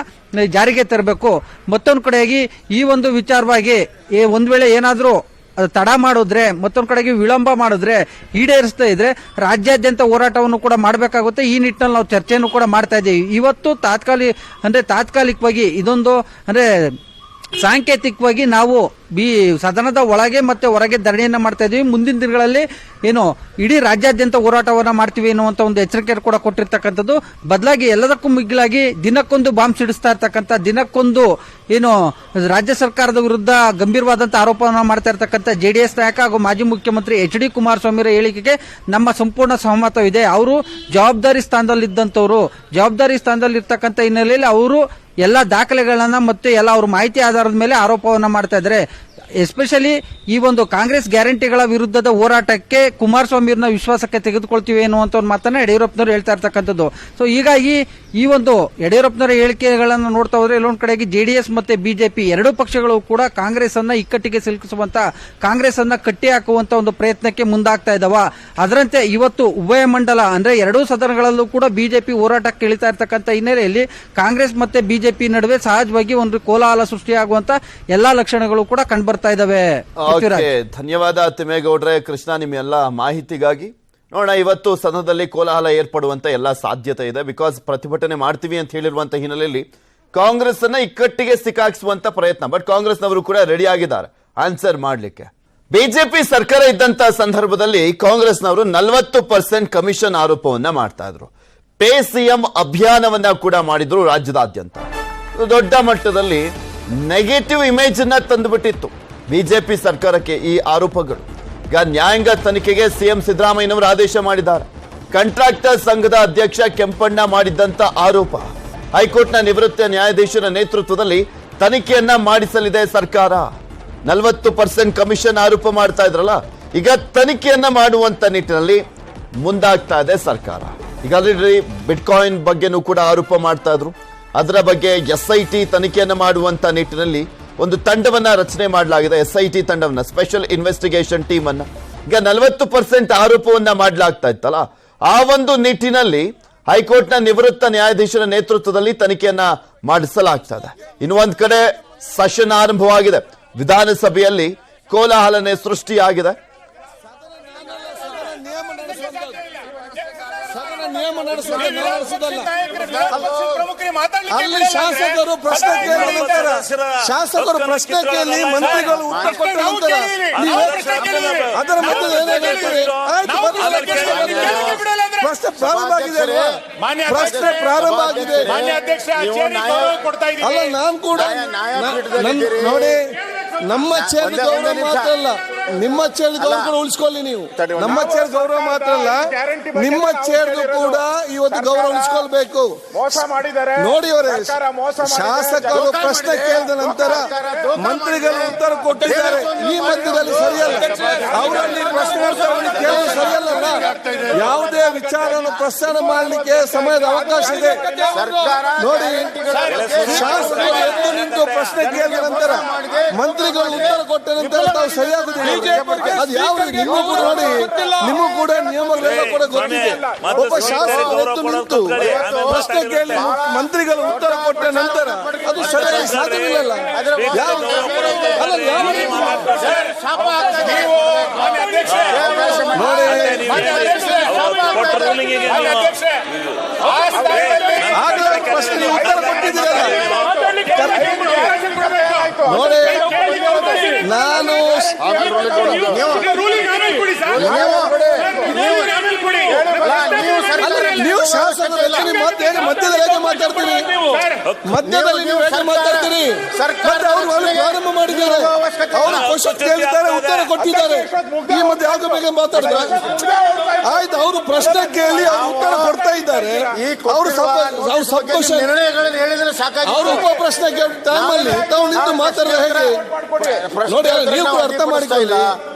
Speaker 8: ಜಾರಿಗೆ ತರಬೇಕು. ಮತ್ತೊಂದು ಕಡೆಗೆ ಈ ಒಂದು ವಿಚಾರವಾಗಿ ಒಂದ್ ವೇಳೆ ಏನಾದ್ರೂ ತಡ ಮಾಡಿದ್ರೆ, ಮತ್ತೊಂದು ಕಡೆಗೆ ವಿಳಂಬ ಮಾಡಿದ್ರೆ, ಈಡೇರಿಸ್ತಾ ಇದ್ರೆ ರಾಜ್ಯಾದ್ಯಂತ ಹೋರಾಟವನ್ನು ಕೂಡ ಮಾಡಬೇಕಾಗುತ್ತೆ. ಈ ನಿಟ್ಟಿನಲ್ಲಿ ನಾವು ಚರ್ಚೆಯನ್ನು ಕೂಡ ಮಾಡ್ತಾ ಇದ್ದೀವಿ. ಇವತ್ತು ತಾತ್ಕಾಲಿಕವಾಗಿ ಇದೊಂದು ಅಂದ್ರೆ ಸಾಂಕೇತಿಕವಾಗಿ ನಾವು ಸದನದ ಒಳಗೆ ಮತ್ತೆ ಹೊರಗೆ ಧರಣಿಯನ್ನ ಮಾಡ್ತಾ ಇದೀವಿ. ಮುಂದಿನ ದಿನಗಳಲ್ಲಿ ಏನು ಇಡೀ ರಾಜ್ಯಾದ್ಯಂತ ಹೋರಾಟವನ್ನ ಮಾಡ್ತೀವಿ ಎನ್ನುವಂತ ಒಂದು ಎಚ್ಚರಿಕೆ ಕೂಡ ಕೊಟ್ಟಿರ್ತಕ್ಕಂಥದ್ದು. ಬದಲಾಗಿ ಎಲ್ಲದಕ್ಕೂ ಮಿಗಿಲಾಗಿ ದಿನಕ್ಕೊಂದು ಬಾಂಬ್ ಸಿಡಿಸ್ತಾ ಇರ್ತಕ್ಕಂಥ, ದಿನಕ್ಕೊಂದು ಏನು ರಾಜ್ಯ ಸರ್ಕಾರದ ವಿರುದ್ಧ ಗಂಭೀರವಾದಂತಹ ಆರೋಪವನ್ನ ಮಾಡ್ತಾ ಇರ್ತಕ್ಕಂಥ ಜೆಡಿಎಸ್ ನಾಯಕ ಹಾಗೂ ಮಾಜಿ ಮುಖ್ಯಮಂತ್ರಿ ಎಚ್.ಡಿ. ಕುಮಾರಸ್ವಾಮಿ ಹೇಳಿಕೆಗೆ ನಮ್ಮ ಸಂಪೂರ್ಣ ಸಹಮತವಿದೆ. ಅವರು ಜವಾಬ್ದಾರಿ ಸ್ಥಾನದಲ್ಲಿದ್ದಂಥವ್ರು, ಜವಾಬ್ದಾರಿ ಸ್ಥಾನದಲ್ಲಿ ಇರ್ತಕ್ಕಂಥ ಹಿನ್ನೆಲೆಯಲ್ಲಿ ಅವರು ಎಲ್ಲ ದಾಖಲೆಗಳನ್ನ ಮತ್ತೆ ಎಲ್ಲ ಅವ್ರ ಮಾಹಿತಿ ಆಧಾರದ ಮೇಲೆ ಆರೋಪವನ್ನ ಮಾಡ್ತಾ ಇದ್ದಾರೆ. ಎಸ್ಪೆಷಲಿ ಈ ಒಂದು ಕಾಂಗ್ರೆಸ್ ಗ್ಯಾರಂಟಿಗಳ ವಿರುದ್ಧದ ಹೋರಾಟಕ್ಕೆ ಕುಮಾರಸ್ವಾಮಿಯವ್ರನ್ನ ವಿಶ್ವಾಸಕ್ಕೆ ತೆಗೆದುಕೊಳ್ತೀವಿ ಎನ್ನುವಂತ ಒಂದು ಮಾತನ್ನ ಯಡಿಯೂರಪ್ಪನವರು ಹೇಳ್ತಾ ಇರ್ತಕ್ಕಂಥದ್ದು. ಸೊ ಹೀಗಾಗಿ ಈ ಒಂದು ಯಡಿಯೂರಪ್ಪನವರ ಹೇಳಿಕೆಗಳನ್ನು ನೋಡ್ತಾ ಹೋದ್ರೆ ಎಲ್ಲೊಂದ್ ಕಡೆಗೆ ಜೆಡಿಎಸ್ ಮತ್ತೆ ಬಿಜೆಪಿ ಎರಡೂ ಪಕ್ಷಗಳು ಕೂಡ ಕಾಂಗ್ರೆಸ್ ಅನ್ನ ಇಕ್ಕಟ್ಟಿಗೆ ಸಿಲುಕಿಸುವಂತ, ಕಾಂಗ್ರೆಸ್ ಅನ್ನ ಕಟ್ಟಿ ಹಾಕುವಂತ ಒಂದು ಪ್ರಯತ್ನಕ್ಕೆ ಮುಂದಾಗ್ತಾ ಇದಾವ. ಅದರಂತೆ ಇವತ್ತು ಉಭಯ ಮಂಡಲ ಅಂದ್ರೆ ಎರಡೂ ಸದನಗಳಲ್ಲೂ ಕೂಡ ಬಿಜೆಪಿ ಹೋರಾಟಕ್ಕೆ ಇಳಿತಾ ಇರ್ತಕ್ಕಂಥ ಹಿನ್ನೆಲೆಯಲ್ಲಿ ಕಾಂಗ್ರೆಸ್ ಮತ್ತೆ ಬಿಜೆಪಿ ನಡುವೆ ಸಹಜವಾಗಿ ಒಂದು ಕೋಲಾಹಲ ಸೃಷ್ಟಿಯಾಗುವಂತ ಎಲ್ಲಾ ಲಕ್ಷಣಗಳು ಕೂಡ ಕಂಡುಬರ್ತಾ ಇದಾವೆ.
Speaker 1: ಧನ್ಯವಾದ ತಿಮ್ಮೇಗೌಡ್ರೆ. ಕೃಷ್ಣ, ನಿಮ್ಮ ಎಲ್ಲ ಮಾಹಿತಿಗಾಗಿ. ನೋಡೋಣ, ಇವತ್ತು ಸದನದಲ್ಲಿ ಕೋಲಾಹಲ ಏರ್ಪಡುವಂತ ಎಲ್ಲ ಸಾಧ್ಯತೆ ಇದೆ. ಬಿಕಾಸ್ ಪ್ರತಿಭಟನೆ ಮಾಡ್ತೀವಿ ಅಂತ ಹೇಳಿರುವಂತ ಹಿನ್ನೆಲೆಯಲ್ಲಿ ಕಾಂಗ್ರೆಸ್ ಅನ್ನ ಇಕ್ಕಟ್ಟಿಗೆ ಸಿಕ್ಕಾಕಿಸುವಂತ ಪ್ರಯತ್ನ. ಬಟ್ ಕಾಂಗ್ರೆಸ್ನವರು ಕೂಡ ರೆಡಿ ಆಗಿದ್ದಾರೆ ಆನ್ಸರ್ ಮಾಡ್ಲಿಕ್ಕೆ. ಬಿಜೆಪಿ ಸರ್ಕಾರ ಇದ್ದಂತ ಸಂದರ್ಭದಲ್ಲಿ ಕಾಂಗ್ರೆಸ್ನವರು 40% ಕಮಿಷನ್ ಆರೋಪವನ್ನ ಮಾಡ್ತಾ ಇದ್ರು. ಪೇ ಸಿಎಂ ಅಭಿಯಾನವನ್ನ ಕೂಡ ಮಾಡಿದ್ರು ರಾಜ್ಯದಾದ್ಯಂತ. ದೊಡ್ಡ ಮಟ್ಟದಲ್ಲಿ ನೆಗೆಟಿವ್ ಇಮೇಜ್ ಅನ್ನ ತಂದುಬಿಟ್ಟಿತ್ತು ಬಿಜೆಪಿ ಸರ್ಕಾರಕ್ಕೆ ಈ ಆರೋಪಗಳು. ಈಗ ನ್ಯಾಯಾಂಗ ತನಿಖೆಗೆ ಸಿಎಂ ಸಿದ್ದರಾಮಯ್ಯನವರು ಆದೇಶ ಮಾಡಿದ್ದಾರೆ. ಕಾಂಟ್ರಾಕ್ಟರ್ ಸಂಘದ ಅಧ್ಯಕ್ಷ ಕೆಂಪಣ್ಣ ಮಾಡಿದ್ದಂತ ಆರೋಪ, ಹೈಕೋರ್ಟ್ನ ನಿವೃತ್ತ ನ್ಯಾಯಾಧೀಶರ ನೇತೃತ್ವದಲ್ಲಿ ತನಿಖೆಯನ್ನ ಮಾಡಿಸಲಿದೆ ಸರ್ಕಾರ. 40% ಕಮಿಷನ್ ಆರೋಪ ಮಾಡ್ತಾ ಇದ್ರಲ್ಲ, ಈಗ ತನಿಖೆಯನ್ನ ಮಾಡುವಂತ ನಿಟ್ಟಿನಲ್ಲಿ ಮುಂದಾಗ್ತಾ ಇದೆ ಸರ್ಕಾರ. ಈಗ ಆಲ್ರೆಡಿ ಬಿಟ್ಕಾಯಿನ್ ಬಗ್ಗೆನೂ ಕೂಡ ಆರೋಪ ಮಾಡ್ತಾ ಇದ್ರು. ಅದರ ಬಗ್ಗೆ SIT ತನಿಖೆಯನ್ನ ಮಾಡುವಂತ ನಿಟ್ಟಿನಲ್ಲಿ ಒಂದು ತಂಡವನ್ನ ರಚನೆ ಮಾಡಲಾಗಿದೆ. SIT ತಂಡವನ್ನ, ಸ್ಪೆಷಲ್ ಇನ್ವೆಸ್ಟಿಗೇಷನ್ ಟೀಮ್ ಅನ್ನ. ಈಗ 40% ಆರೋಪವನ್ನ ಮಾಡಲಾಗ್ತಾ ಇತ್ತಲ್ಲ, ಆ ಒಂದು ನಿಟ್ಟಿನಲ್ಲಿ ಹೈಕೋರ್ಟ್ನ ನಿವೃತ್ತ ನ್ಯಾಯಾಧೀಶರ ನೇತೃತ್ವದಲ್ಲಿ ತನಿಖೆಯನ್ನ ಮಾಡಿಸಲಾಗ್ತಾ ಇದೆ. ಇನ್ನು ಒಂದ್ ಕಡೆ ಸೆಷನ್ ಆರಂಭವಾಗಿದೆ. ವಿಧಾನಸಭೆಯಲ್ಲಿ ಕೋಲಾಹಲನೆ ಸೃಷ್ಟಿಯಾಗಿದೆ.
Speaker 9: ಅಲ್ಲಿ ಶಾಸಕರು ಪ್ರಶ್ನೆ ಕೇಳಿ ಮಂತ್ರಿಗಳು ಉತ್ತರ ಕೊಟ್ಟ ನಂತರ ಅದರ ಮಧ್ಯೆ ಪ್ರಶ್ನೆ ಪ್ರಾರಂಭ ಆಗಿದೆ. ಪ್ರಶ್ನೆ ಪ್ರಾರಂಭ ಆಗಿದೆ. ಅಲ್ಲ, ನಾನು ಕೂಡ ನೋಡಿ, ನಮ್ಮ ಕ್ಷೇತ್ರದ ಮಾತಲ್ಲ, ನಿಮ್ಮ ಚೇರ್ ಗೌರವ ಉಳಿಸ್ಕೊಳ್ಳಿ ನೀವು. ನಮ್ಮ ಚೇರ್ ಗೌರವ ಮಾತ್ರ ಅಲ್ಲ, ನಿಮ್ಮ ಚೇರ್ದು ಕೂಡ ಇವತ್ತು ಗೌರವ ಉಳಿಸ್ಕೊಳ್ಬೇಕು. ನೋಡಿ ಅವರೇ, ಶಾಸಕರು ಪ್ರಶ್ನೆ ಕೇಳಿದ ನಂತರ ಮಂತ್ರಿಗಳು ಉತ್ತರ ಕೊಟ್ಟಿದ್ದಾರೆ. ಈ ಮಧ್ಯದಲ್ಲಿ ಸರಿಯಲ್ಲ, ಅವರಲ್ಲಿ ಪ್ರಶ್ನೆ ಕೇಳಲು ಸರಿಯಲ್ಲ. ಯಾವುದೇ ವಿಚಾರವನ್ನು ಪ್ರಸಾರ ಮಾಡಲಿಕ್ಕೆ ಸಮಯದ ಅವಕಾಶ ಇದೆ. ನೋಡಿ, ಶಾಸಕರು ಎದ್ದು ನಿಂತು ಪ್ರಶ್ನೆ ಕೇಳಿದ ನಂತರ ಮಂತ್ರಿಗಳು ಉತ್ತರ ಕೊಟ್ಟ ನಂತರ ತಾವು ಸರಿಯಾಗುದಿಲ್ಲ. ಅದು ಯಾವ ನಿಮಗೂ ಕೂಡ ನೋಡಿ, ನಿಮಗೂ ಕೂಡ ನಿಯಮಗಳೆಲ್ಲ ಕೂಡ ಗೊತ್ತಿದೆ. ಒಬ್ಬ ಶಾಸಕರು ಎದ್ದು ನಿಂತು ಪ್ರಶ್ನೆ ಕೇಳಿ ಮಂತ್ರಿಗಳು ಉತ್ತರ ಕೊಟ್ಟ ನಂತರ ಅದು ಸರಿಯಾಗಿ ಸಾಧ್ಯವಿಲ್ಲ. ಆಗಲೇ ಪ್ರಶ್ನೆ ಉತ್ತರ ಕೊಟ್ಟಿದ್ದೀರಲ್ಲ. ನೋಡಿ, ನಾನು ನೀವು ಶಾಸಕರು ಮಧ್ಯದಲ್ಲಿ ಹೇಗೆ ಮಾತಾಡ್ತೀರಿ? ಮಧ್ಯದಲ್ಲಿ ನೀವು ಹೇಗೆ ಮಾತಾಡ್ತೀರಿ? ಮತ್ತೆ ಅವರು ಪ್ರಾರಂಭ ಮಾಡಿದ್ದಾರೆ, ಅವರು ಕ್ವಶನ್ ಕೇಳಿದ್ದಾರೆ, ಉತ್ತರ ಕೊಟ್ಟಿದ್ದಾರೆ. ಈ ಮಧ್ಯೆ ಯಾಕೆ ಬೇಗ ಮಾತಾಡಿದ್ರೆ ಆಯ್ತು? ಅವರು ಪ್ರಶ್ನೆ ಕೇಳಿ ಅವ್ರು ಉತ್ತರ ಕೊಡ್ತಾ ಇದ್ದಾರೆ. ಅವರು ಅವರು ಉಪ ಪ್ರಶ್ನೆ ಟೈಮಲ್ಲಿ ತಾವು ನಿಂತು ಮಾತಾಡಿದ್ರೆ ಹೇಗೆ? ನೋಡಿ, ನೀವು ಕೂಡ ಅರ್ಥ ಮಾಡಿಕೊಳ್ಳಿ.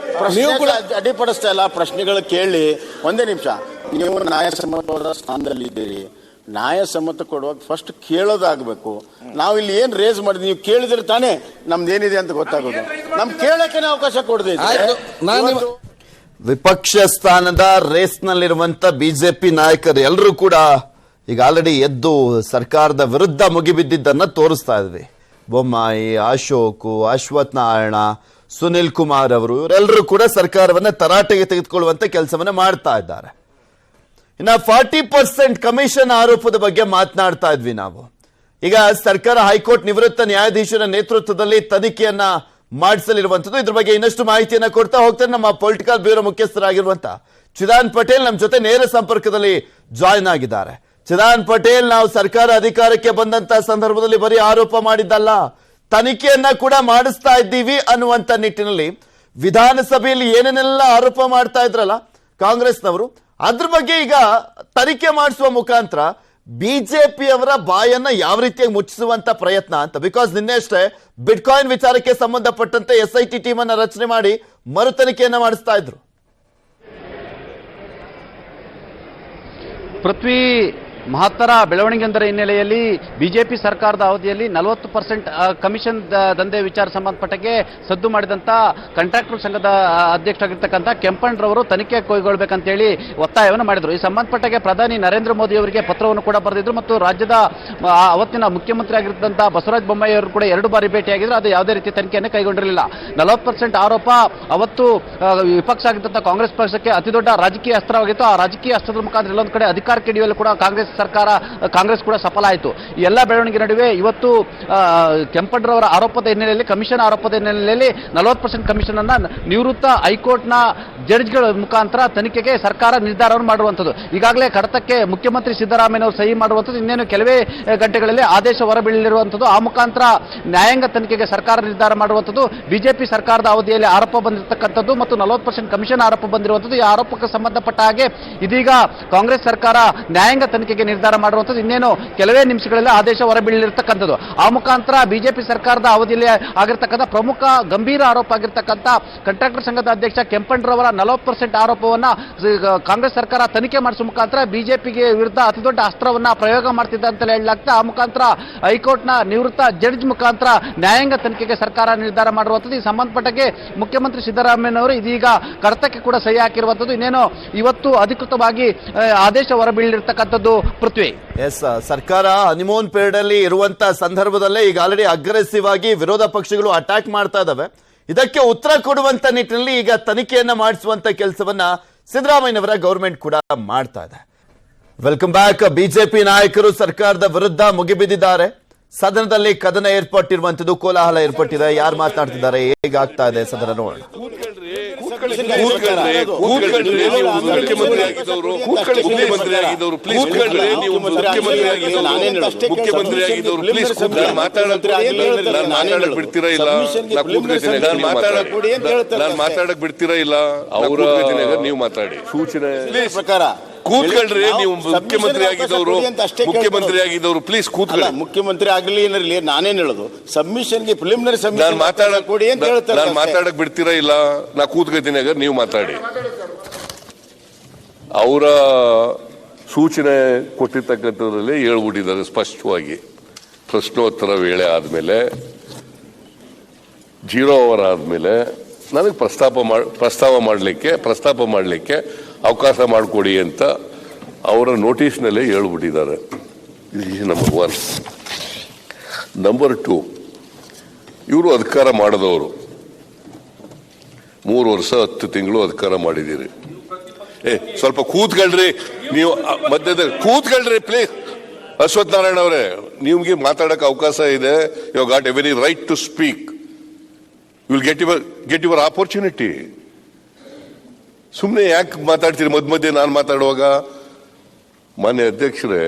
Speaker 9: ನೀವು ಕೂಡ
Speaker 10: ಅಡ್ಡಿಪಡಿಸ್ತಾ ಇಲ್ಲ, ಪ್ರಶ್ನೆಗಳು ಕೇಳಿ. ಒಂದೇ ನಿಮಿಷ, ನೀವು ನ್ಯಾಯಸಮ್ಮತವಾದ ಸ್ಥಾನದಲ್ಲಿದ್ದೀರಿ. ನ್ಯಾಯಸಮ್ಮತ ಕೊಡುವಾಗ ಫಸ್ಟ್ ಕೇಳೋದಾಗಬೇಕು. ನಾವು ಇಲ್ಲಿ ಏನ್ ರೇಸ್ ಮಾಡಿದ್ವಿ, ನೀವು ಕೇಳಿದ್ರೆ ತಾನೇ ನಮ್ದೇನಿದೆ ಅಂತ ಗೊತ್ತಾಗೋದು. ನಮ್ ಕೇಳಕ್ಕೆ ಅವಕಾಶ ಕೊಡದೆ.
Speaker 1: ವಿಪಕ್ಷ ಸ್ಥಾನದ ರೇಸ್ನಲ್ಲಿರುವಂತ ಬಿಜೆಪಿ ನಾಯಕರು ಎಲ್ಲರೂ ಕೂಡ ಈಗ ಆಲ್ರೆಡಿ ಎದ್ದು ಸರ್ಕಾರದ ವಿರುದ್ಧ ಮುಗಿಬಿದ್ದನ್ನ ತೋರಿಸ್ತಾ ಇದ್ವಿ. ಬೊಮ್ಮಾಯಿ, ಅಶೋಕ್, ಅಶ್ವಥ್ ನಾರಾಯಣ, ಸುನಿಲ್ ಕುಮಾರ್ ಅವರು ಇವರೆಲ್ಲರೂ ಕೂಡ ಸರ್ಕಾರವನ್ನ ತರಾಟೆಗೆ ತೆಗೆದುಕೊಳ್ಳುವಂತ ಕೆಲಸವನ್ನ ಮಾಡ್ತಾ ಇದ್ದಾರೆ. ಇನ್ನು 40% ಕಮಿಷನ್ ಆರೋಪದ ಬಗ್ಗೆ ಮಾತನಾಡ್ತಾ ಇದ್ವಿ ನಾವು. ಈಗ ಸರ್ಕಾರ ಹೈಕೋರ್ಟ್ ನಿವೃತ್ತ ನ್ಯಾಯಾಧೀಶರ ನೇತೃತ್ವದಲ್ಲಿ ತನಿಖೆಯನ್ನ ಮಾಡಿಸಲಿರುವಂತದ್ದು. ಇದ್ರ ಬಗ್ಗೆ ಇನ್ನಷ್ಟು ಮಾಹಿತಿಯನ್ನ ಕೊಡ್ತಾ ಹೋಗ್ತಾರೆ ನಮ್ಮ ಪೊಲಿಟಿಕಲ್ ಬ್ಯೂರೋ ಮುಖ್ಯಸ್ಥರಾಗಿರುವಂತ ಚಿದಾನ್ ಪಟೇಲ್ ನಮ್ಮ ಜೊತೆ ನೇರ ಸಂಪರ್ಕದಲ್ಲಿ ಜಾಯಿನ್ ಆಗಿದ್ದಾರೆ. ಚಿದಾನ್ ಪಟೇಲ್, ನಾವು ಸರ್ಕಾರ ಅಧಿಕಾರಕ್ಕೆ ಬಂದಂತ ಸಂದರ್ಭದಲ್ಲಿ ಬರೀ ಆರೋಪ ಮಾಡಿದ್ದಲ್ಲ, ತನಿಖೆಯನ್ನ ಕೂಡ ಮಾಡಿಸ್ತಾ ಇದ್ದೀವಿ ಅನ್ನುವಂತ ನಿಟ್ಟಿನಲ್ಲಿ ವಿಧಾನಸಭೆಯಲ್ಲಿ ಏನೇನೆಲ್ಲ ಆರೋಪ ಮಾಡ್ತಾ ಇದ್ರಲ್ಲ ಕಾಂಗ್ರೆಸ್ನವರು, ಅದ್ರ ಬಗ್ಗೆ ಈಗ ತನಿಖೆ ಮಾಡಿಸುವ ಮುಖಾಂತರ ಬಿಜೆಪಿಯವರ ಬಾಯನ್ನ ಯಾವ ರೀತಿಯಾಗಿ ಮುಚ್ಚಿಸುವಂತ ಪ್ರಯತ್ನ ಅಂತ. ಬಿಕಾಸ್ ನಿನ್ನೆ ಅಷ್ಟೇ ಬಿಟ್ಕಾಯಿನ್ ವಿಚಾರಕ್ಕೆ ಸಂಬಂಧಪಟ್ಟಂತೆ SIT ಟೀಮ್ ಅನ್ನ ರಚನೆ ಮಾಡಿ ಮರು ತನಿಖೆಯನ್ನ ಮಾಡಿಸ್ತಾ ಇದ್ರು.
Speaker 11: ಪೃಥ್ವಿ, ಮಹತ್ತರ ಬೆಳವಣಿಗೆಯೊಂದರ ಹಿನ್ನೆಲೆಯಲ್ಲಿ ಬಿಜೆಪಿ ಸರ್ಕಾರದ ಅವಧಿಯಲ್ಲಿ 40% ಕಮಿಷನ್ ದಂಧೆ ವಿಚಾರ ಸಂಬಂಧಪಟ್ಟಕ್ಕೆ ಸದ್ದು ಮಾಡಿದಂತ ಕಾಂಟ್ರಾಕ್ಟರ್ ಸಂಘದ ಅಧ್ಯಕ್ಷರಾಗಿರ್ತಕ್ಕಂಥ ಕೆಂಪಣ್ಣರವರು ತನಿಖೆ ಕೈಗೊಳ್ಳಬೇಕಂತೇಳಿ ಒತ್ತಾಯವನ್ನು ಮಾಡಿದರು. ಈ ಸಂಬಂಧಪಟ್ಟಕ್ಕೆ ಪ್ರಧಾನಿ ನರೇಂದ್ರ ಮೋದಿ ಅವರಿಗೆ ಪತ್ರವನ್ನು ಕೂಡ ಬರೆದಿದ್ರು ಮತ್ತು ರಾಜ್ಯದ ಅವತ್ತಿನ ಮುಖ್ಯಮಂತ್ರಿ ಆಗಿರ್ತಕ್ಕಂಥ ಬಸವರಾಜ ಬೊಮ್ಮಾಯಿ ಅವರು ಕೂಡ 2 ಬಾರಿ ಭೇಟಿಯಾಗಿದ್ರು. ಅದು ಯಾವುದೇ ರೀತಿ ತನಿಖೆಯನ್ನು ಕೈಗೊಂಡಿರಲಿಲ್ಲ. 40% ಆರೋಪ ಅವತ್ತು ವಿಪಕ್ಷ ಆಗಿರ್ತಕ್ಕಂಥ ಕಾಂಗ್ರೆಸ್ ಪಕ್ಷಕ್ಕೆ ಅತಿ ದೊಡ್ಡ ರಾಜಕೀಯ ಅಸ್ತ್ರವಾಗಿತ್ತು. ಆ ರಾಜಕೀಯ ಅಸ್ತ್ರದ ಮುಖಾಂತರ ಎಲ್ಲೊಂದು ಕಡೆ ಅಧಿಕಾರಕ್ಕೆ ಹಿಡಿಯುವಲ್ಲಿ ಕೂಡ ಕಾಂಗ್ರೆಸ್ ಕೂಡ ಸಫಲ ಆಯಿತು. ಈ ಎಲ್ಲ ಬೆಳವಣಿಗೆ ನಡುವೆ ಇವತ್ತು ಕೆಂಪಣ್ಣರವರ ಆರೋಪದ ಹಿನ್ನೆಲೆಯಲ್ಲಿ, ಕಮಿಷನ್ ಆರೋಪದ ಹಿನ್ನೆಲೆಯಲ್ಲಿ 40% ಕಮಿಷನ್ ಅನ್ನ ನಿವೃತ್ತ ಹೈಕೋರ್ಟ್ನ ಜಡ್ಜ್ಗಳ ಮುಖಾಂತರ ತನಿಖೆಗೆ ಸರ್ಕಾರ ನಿರ್ಧಾರವನ್ನು ಮಾಡುವಂಥದ್ದು. ಈಗಾಗಲೇ ಕಡತಕ್ಕೆ ಮುಖ್ಯಮಂತ್ರಿ ಸಿದ್ದರಾಮಯ್ಯ ಅವರು ಸಹಿ ಮಾಡುವಂಥದ್ದು, ಇನ್ನೇನು ಕೆಲವೇ ಗಂಟೆಗಳಲ್ಲಿ ಆದೇಶ ಹೊರಬೀಳಲಿರುವಂಥದ್ದು. ಆ ಮುಖಾಂತರ ನ್ಯಾಯಾಂಗ ತನಿಖೆಗೆ ಸರ್ಕಾರ ನಿರ್ಧಾರ ಮಾಡುವಂಥದ್ದು. ಬಿಜೆಪಿ ಸರ್ಕಾರದ ಅವಧಿಯಲ್ಲಿ ಆರೋಪ ಬಂದಿರತಕ್ಕಂಥದ್ದು ಮತ್ತು 40% ಕಮಿಷನ್ ಆರೋಪ ಬಂದಿರುವಂಥದ್ದು. ಈ ಆರೋಪಕ್ಕೆ ಸಂಬಂಧಪಟ್ಟ ಹಾಗೆ ಇದೀಗ ಕಾಂಗ್ರೆಸ್ ಸರ್ಕಾರ ನ್ಯಾಯಾಂಗ ತನಿಖೆಗೆ ನಿರ್ಧಾರ ಮಾಡುವಂಥದ್ದು. ಇನ್ನೇನು ಕೆಲವೇ ನಿಮಿಷಗಳಲ್ಲಿ ಆದೇಶ ಹೊರಬೀಳಲಿರ್ತಕ್ಕಂಥದ್ದು. ಆ ಮುಖಾಂತರ ಬಿಜೆಪಿ ಸರ್ಕಾರದ ಅವಧಿಯಲ್ಲಿ ಆಗಿರ್ತಕ್ಕಂಥ ಪ್ರಮುಖ ಗಂಭೀರ ಆರೋಪ ಆಗಿರ್ತಕ್ಕಂಥ ಕಾಂಟ್ರಾಕ್ಟರ್ ಸಂಘದ ಅಧ್ಯಕ್ಷ ಕೆಂಪಣ್ಣರವರ 40% ಆರೋಪವನ್ನ ಕಾಂಗ್ರೆಸ್ ಸರ್ಕಾರ ತನಿಖೆ ಮಾಡಿಸುವ ಮುಖಾಂತರ ಬಿಜೆಪಿಗೆ ವಿರುದ್ಧ ಅತಿದೊಡ್ಡ ಅಸ್ತ್ರವನ್ನ ಪ್ರಯೋಗ ಮಾಡ್ತಿದ್ದ ಅಂತ ಹೇಳಲಾಗ್ತದೆ. ಆ ಮುಖಾಂತರ ಹೈಕೋರ್ಟ್ನ ನಿವೃತ್ತ ಜಡ್ಜ್ ಮುಖಾಂತರ ನ್ಯಾಯಾಂಗ ತನಿಖೆಗೆ ಸರ್ಕಾರ ನಿರ್ಧಾರ ಮಾಡುವಂಥದ್ದು. ಈ ಸಂಬಂಧಪಟ್ಟಕ್ಕೆ ಮುಖ್ಯಮಂತ್ರಿ ಸಿದ್ದರಾಮಯ್ಯನವರು ಇದೀಗ ಕಡತಕ್ಕೆ ಕೂಡ ಸಹಿ ಹಾಕಿರುವಂಥದ್ದು. ಇನ್ನೇನು ಇವತ್ತು ಅಧಿಕೃತವಾಗಿ ಆದೇಶ ಹೊರಬೀಳಲಿರ್ತಕ್ಕಂಥದ್ದು. ಪೃಥ್ವಿ,
Speaker 1: ಎಸ್, ಸರ್ಕಾರ ಹನಿಮೂನ್ ಪೀರಿಯಡ್ ಅಲ್ಲಿ ಇರುವಂತ ಸಂದರ್ಭದಲ್ಲೇ ಈಗ ಆಲ್ರೆಡಿ ಅಗ್ರೆಸಿವ್ ಆಗಿ ವಿರೋಧ ಪಕ್ಷಗಳು ಅಟ್ಯಾಕ್ ಮಾಡ್ತಾ ಇದಾವೆ. ಇದಕ್ಕೆ ಉತ್ತರ ಕೊಡುವಂತ ನಿಟ್ಟಿನಲ್ಲಿ ಈಗ ತನಿಖೆಯನ್ನ ಮಾಡಿಸುವಂತ ಕೆಲಸವನ್ನ ಸಿದ್ದರಾಮಯ್ಯನವರ ಗವರ್ಮೆಂಟ್ ಕೂಡ ಮಾಡ್ತಾ ಇದೆ. Welcome back. ಬಿಜೆಪಿ ನಾಯಕರು ಸರ್ಕಾರದ ವಿರುದ್ಧ ಮುಗಿಬಿದ್ದಿದ್ದಾರೆ. ಸದನದಲ್ಲಿ ಕದನ ಏರ್ಪಟ್ಟಿರುವಂತದ್ದು, ಕೋಲಾಹಲ ಏರ್ಪಟ್ಟಿದೆ. ಯಾರು ಮಾತನಾಡ್ತಿದ್ದಾರೆ, ಹೇಗಾಗ್ತಾ ಇದೆ ಸದನ ನೋಡೋಣ.
Speaker 6: ಮುಖ್ಯಮಂತ್ರಿ ಆಗಿದ್ದವರು ಪ್ಲೀಸ್ ಮುಖ್ಯಮಂತ್ರಿ ಆಗಿದ್ದವರು ಪ್ಲೀಸ್ ಮಾತಾಡಕ್ ಬಿಡ್ತೀರಾ ಇಲ್ಲ? ನಾನು ಮಾತಾಡಕ್ ಬಿಡ್ತೀರಾ ಇಲ್ಲ? ಅವರ ನೀವು ಮಾತಾಡಿ. ಸೂಚನೆ
Speaker 10: ಪ್ರಕಾರ
Speaker 6: ಕೂತ್ಕೊಳ್ರಿ. ನೀವು ಮುಖ್ಯಮಂತ್ರಿ ಆಗಿದ್ದವರು ಪ್ಲೀಸ್ ಕೂತ್ಕೊಳ್ಳಿ.
Speaker 10: ಮುಖ್ಯಮಂತ್ರಿ ಆಗಲಿ ಏನಿರಲಿ, ನಾನೇನ್ ಹೇಳೋದು ಸಬ್ಮಿಷನ್ಗೆ ಪ್ರಿಲಿಮಿನರಿ ಸಬ್ಮಿಷನ್ ಕೊಡಿ ಅಂತ ಹೇಳ್ತಾರೆ.
Speaker 6: ನಾನು ಮಾತಾಡಕ್ ಬಿಡ್ತೀರಾ ಇಲ್ಲ? ನಾ ಕೂತ್ಕೊಳ್ತೀನಿ, ಆಗ ನೀವು ಮಾತಾಡಿ. ಅವರ ಸೂಚನೆ ಕೊಟ್ಟಿರ್ತಕ್ಕಂಥದ್ರಲ್ಲಿ ಹೇಳ್ಬಿಟ್ಟಿದ್ದಾರೆ ಸ್ಪಷ್ಟವಾಗಿ. ಪ್ರಶ್ನೋತ್ತರ ವೇಳೆ ಆದ್ಮೇಲೆ 0 ಅವರ್ ಆದ್ಮೇಲೆ ನನಗೆ ಪ್ರಸ್ತಾಪ ಮಾಡಲಿಕ್ಕೆ ಅವಕಾಶ ಮಾಡಿಕೊಡಿ ಅಂತ ಅವರ ನೋಟಿಸ್ನಲ್ಲೇ ಹೇಳ್ಬಿಟ್ಟಿದ್ದಾರೆ. ನಂಬರ್ 1. ನಂಬರ್ 2, ಇವರು ಅಧಿಕಾರ ಮಾಡಿದವರು 3 ವರ್ಷ 10 ತಿಂಗಳು ಅಧಿಕಾರ ಮಾಡಿದ್ದೀರಿ. ಸ್ವಲ್ಪ ಕೂತ್ಕೊಳ್ರಿ, ನೀವು ಮಧ್ಯದಲ್ಲಿ ಕೂತ್ಕೊಳ್ರಿ ಪ್ಲೀಸ್. ಅಶ್ವಥ್ ನಾರಾಯಣ ಅವರೇ, ನಿಮ್ಗೆ ಮಾತಾಡಕ್ಕೆ ಅವಕಾಶ ಇದೆ. You got a very right to speak. You will get your opportunity. ಸುಮ್ಮನೆ ಯಾಕೆ ಮಾತಾಡ್ತೀರಿ ಮಧ್ಯೆ ನಾನು ಮಾತಾಡುವಾಗ? ಮಾನ್ಯ ಅಧ್ಯಕ್ಷರೇ,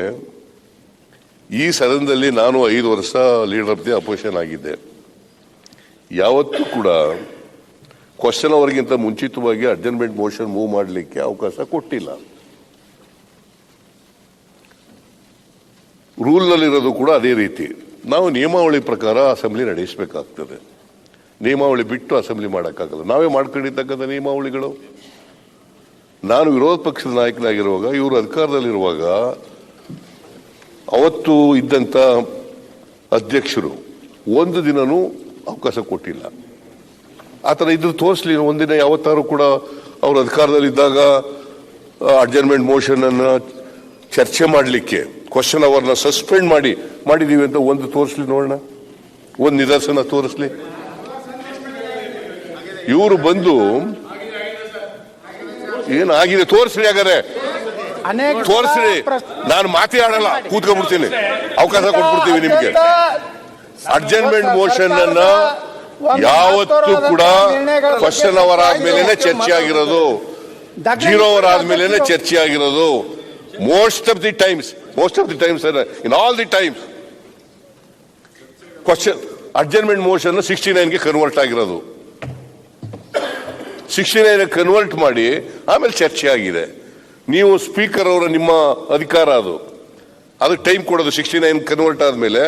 Speaker 6: ಈ ಸದನದಲ್ಲಿ ನಾನು 5 ವರ್ಷ ಲೀಡರ್ ಆಫ್ ದಿ ಅಪೋಸಿಷನ್ ಆಗಿದ್ದೆ. ಯಾವತ್ತೂ ಕೂಡ ಕ್ವಶನ್ ಅವರಿಗಿಂತ ಮುಂಚಿತವಾಗಿ ಅಡ್ಜರ್ನ್ಮೆಂಟ್ ಮೋಷನ್ ಮೂವ್ ಮಾಡಲಿಕ್ಕೆ ಅವಕಾಶ ಕೊಟ್ಟಿಲ್ಲ. ರೂಲ್ನಲ್ಲಿರೋದು ಕೂಡ ಅದೇ ರೀತಿ. ನಾವು ನಿಯಮಾವಳಿ ಪ್ರಕಾರ ಅಸೆಂಬ್ಲಿ ನಡೆಸಬೇಕಾಗ್ತದೆ. ನಿಯಮಾವಳಿ ಬಿಟ್ಟು ಅಸೆಂಬ್ಲಿ ಮಾಡೋಕ್ಕಾಗಲ್ಲ. ನಾವೇ ಮಾಡ್ಕೊಂಡಿರ್ತಕ್ಕಂಥ ನಿಯಮಾವಳಿಗಳು. ನಾನು ವಿರೋಧ ಪಕ್ಷದ ನಾಯಕನಾಗಿರುವಾಗ, ಇವರು ಅಧಿಕಾರದಲ್ಲಿರುವಾಗ ಅವತ್ತು ಇದ್ದಂಥ ಅಧ್ಯಕ್ಷರು ಒಂದು ದಿನನೂ ಅವಕಾಶ ಕೊಟ್ಟಿಲ್ಲ. ಆ ಥರ ಇದ್ರು ತೋರಿಸ್ಲಿ. ಒಂದಿನ ಯಾವತ್ತಾರು ಕೂಡ ಅವರು ಅಧಿಕಾರದಲ್ಲಿದ್ದಾಗ ಅಡ್ಜರ್ನ್ಮೆಂಟ್ ಮೋಷನ್ ಅನ್ನು ಚರ್ಚೆ ಮಾಡಲಿಕ್ಕೆ ಕ್ವಶನ್ ಅವರ್ನ ಸಸ್ಪೆಂಡ್ ಮಾಡಿದೀವಿ ಅಂತ ಒಂದು ತೋರಿಸ್ಲಿ ನೋಡೋಣ, ಒಂದು ನಿದರ್ಶನ ತೋರಿಸ್ಲಿ. ಇವರು ಬಂದು ಏನಾಗಿದೆ ತೋರಿಸ್ರಿ, ಹಾಗಾದ್ರೆ ತೋರಿಸ್ರಿ. ನಾನು ಮಾತಾಡಲ್ಲ, ಕೂತ್ಕೊಂಡ್ಬಿಡ್ತೀನಿ, ಅವಕಾಶ ಕೊಟ್ಬಿಡ್ತೀವಿ ನಿಮ್ಗೆ. ಅಡ್ಜರ್ನ್ಮೆಂಟ್ ಮೋಷನ್ ಅನ್ನ ಯಾವತ್ತೂ ಕೂಡ ಕ್ವಶನ್ ಅವರ್ ಆದ್ಮೇಲೆ ಚರ್ಚೆ ಆಗಿರೋದು, 0 ಅವರ್ ಆದ್ಮೇಲೆ ಚರ್ಚೆ ಆಗಿರೋದು. Most of the times in all the times question adjournment motion 69ಗೆ ಕನ್ವರ್ಟ್ ಆಗಿರೋದು. 69 ಕನ್ವರ್ಟ್ ಮಾಡಿ ಆಮೇಲೆ ಚರ್ಚೆ ಆಗಿದೆ. ನೀವು ಸ್ಪೀಕರ್ ಅವರ ನಿಮ್ಮ ಅಧಿಕಾರ ಅದಕ್ಕೆ ಟೈಮ್ ಕೊಡೋದು. 69 ಕನ್ವರ್ಟ್ ಆದ್ಮೇಲೆ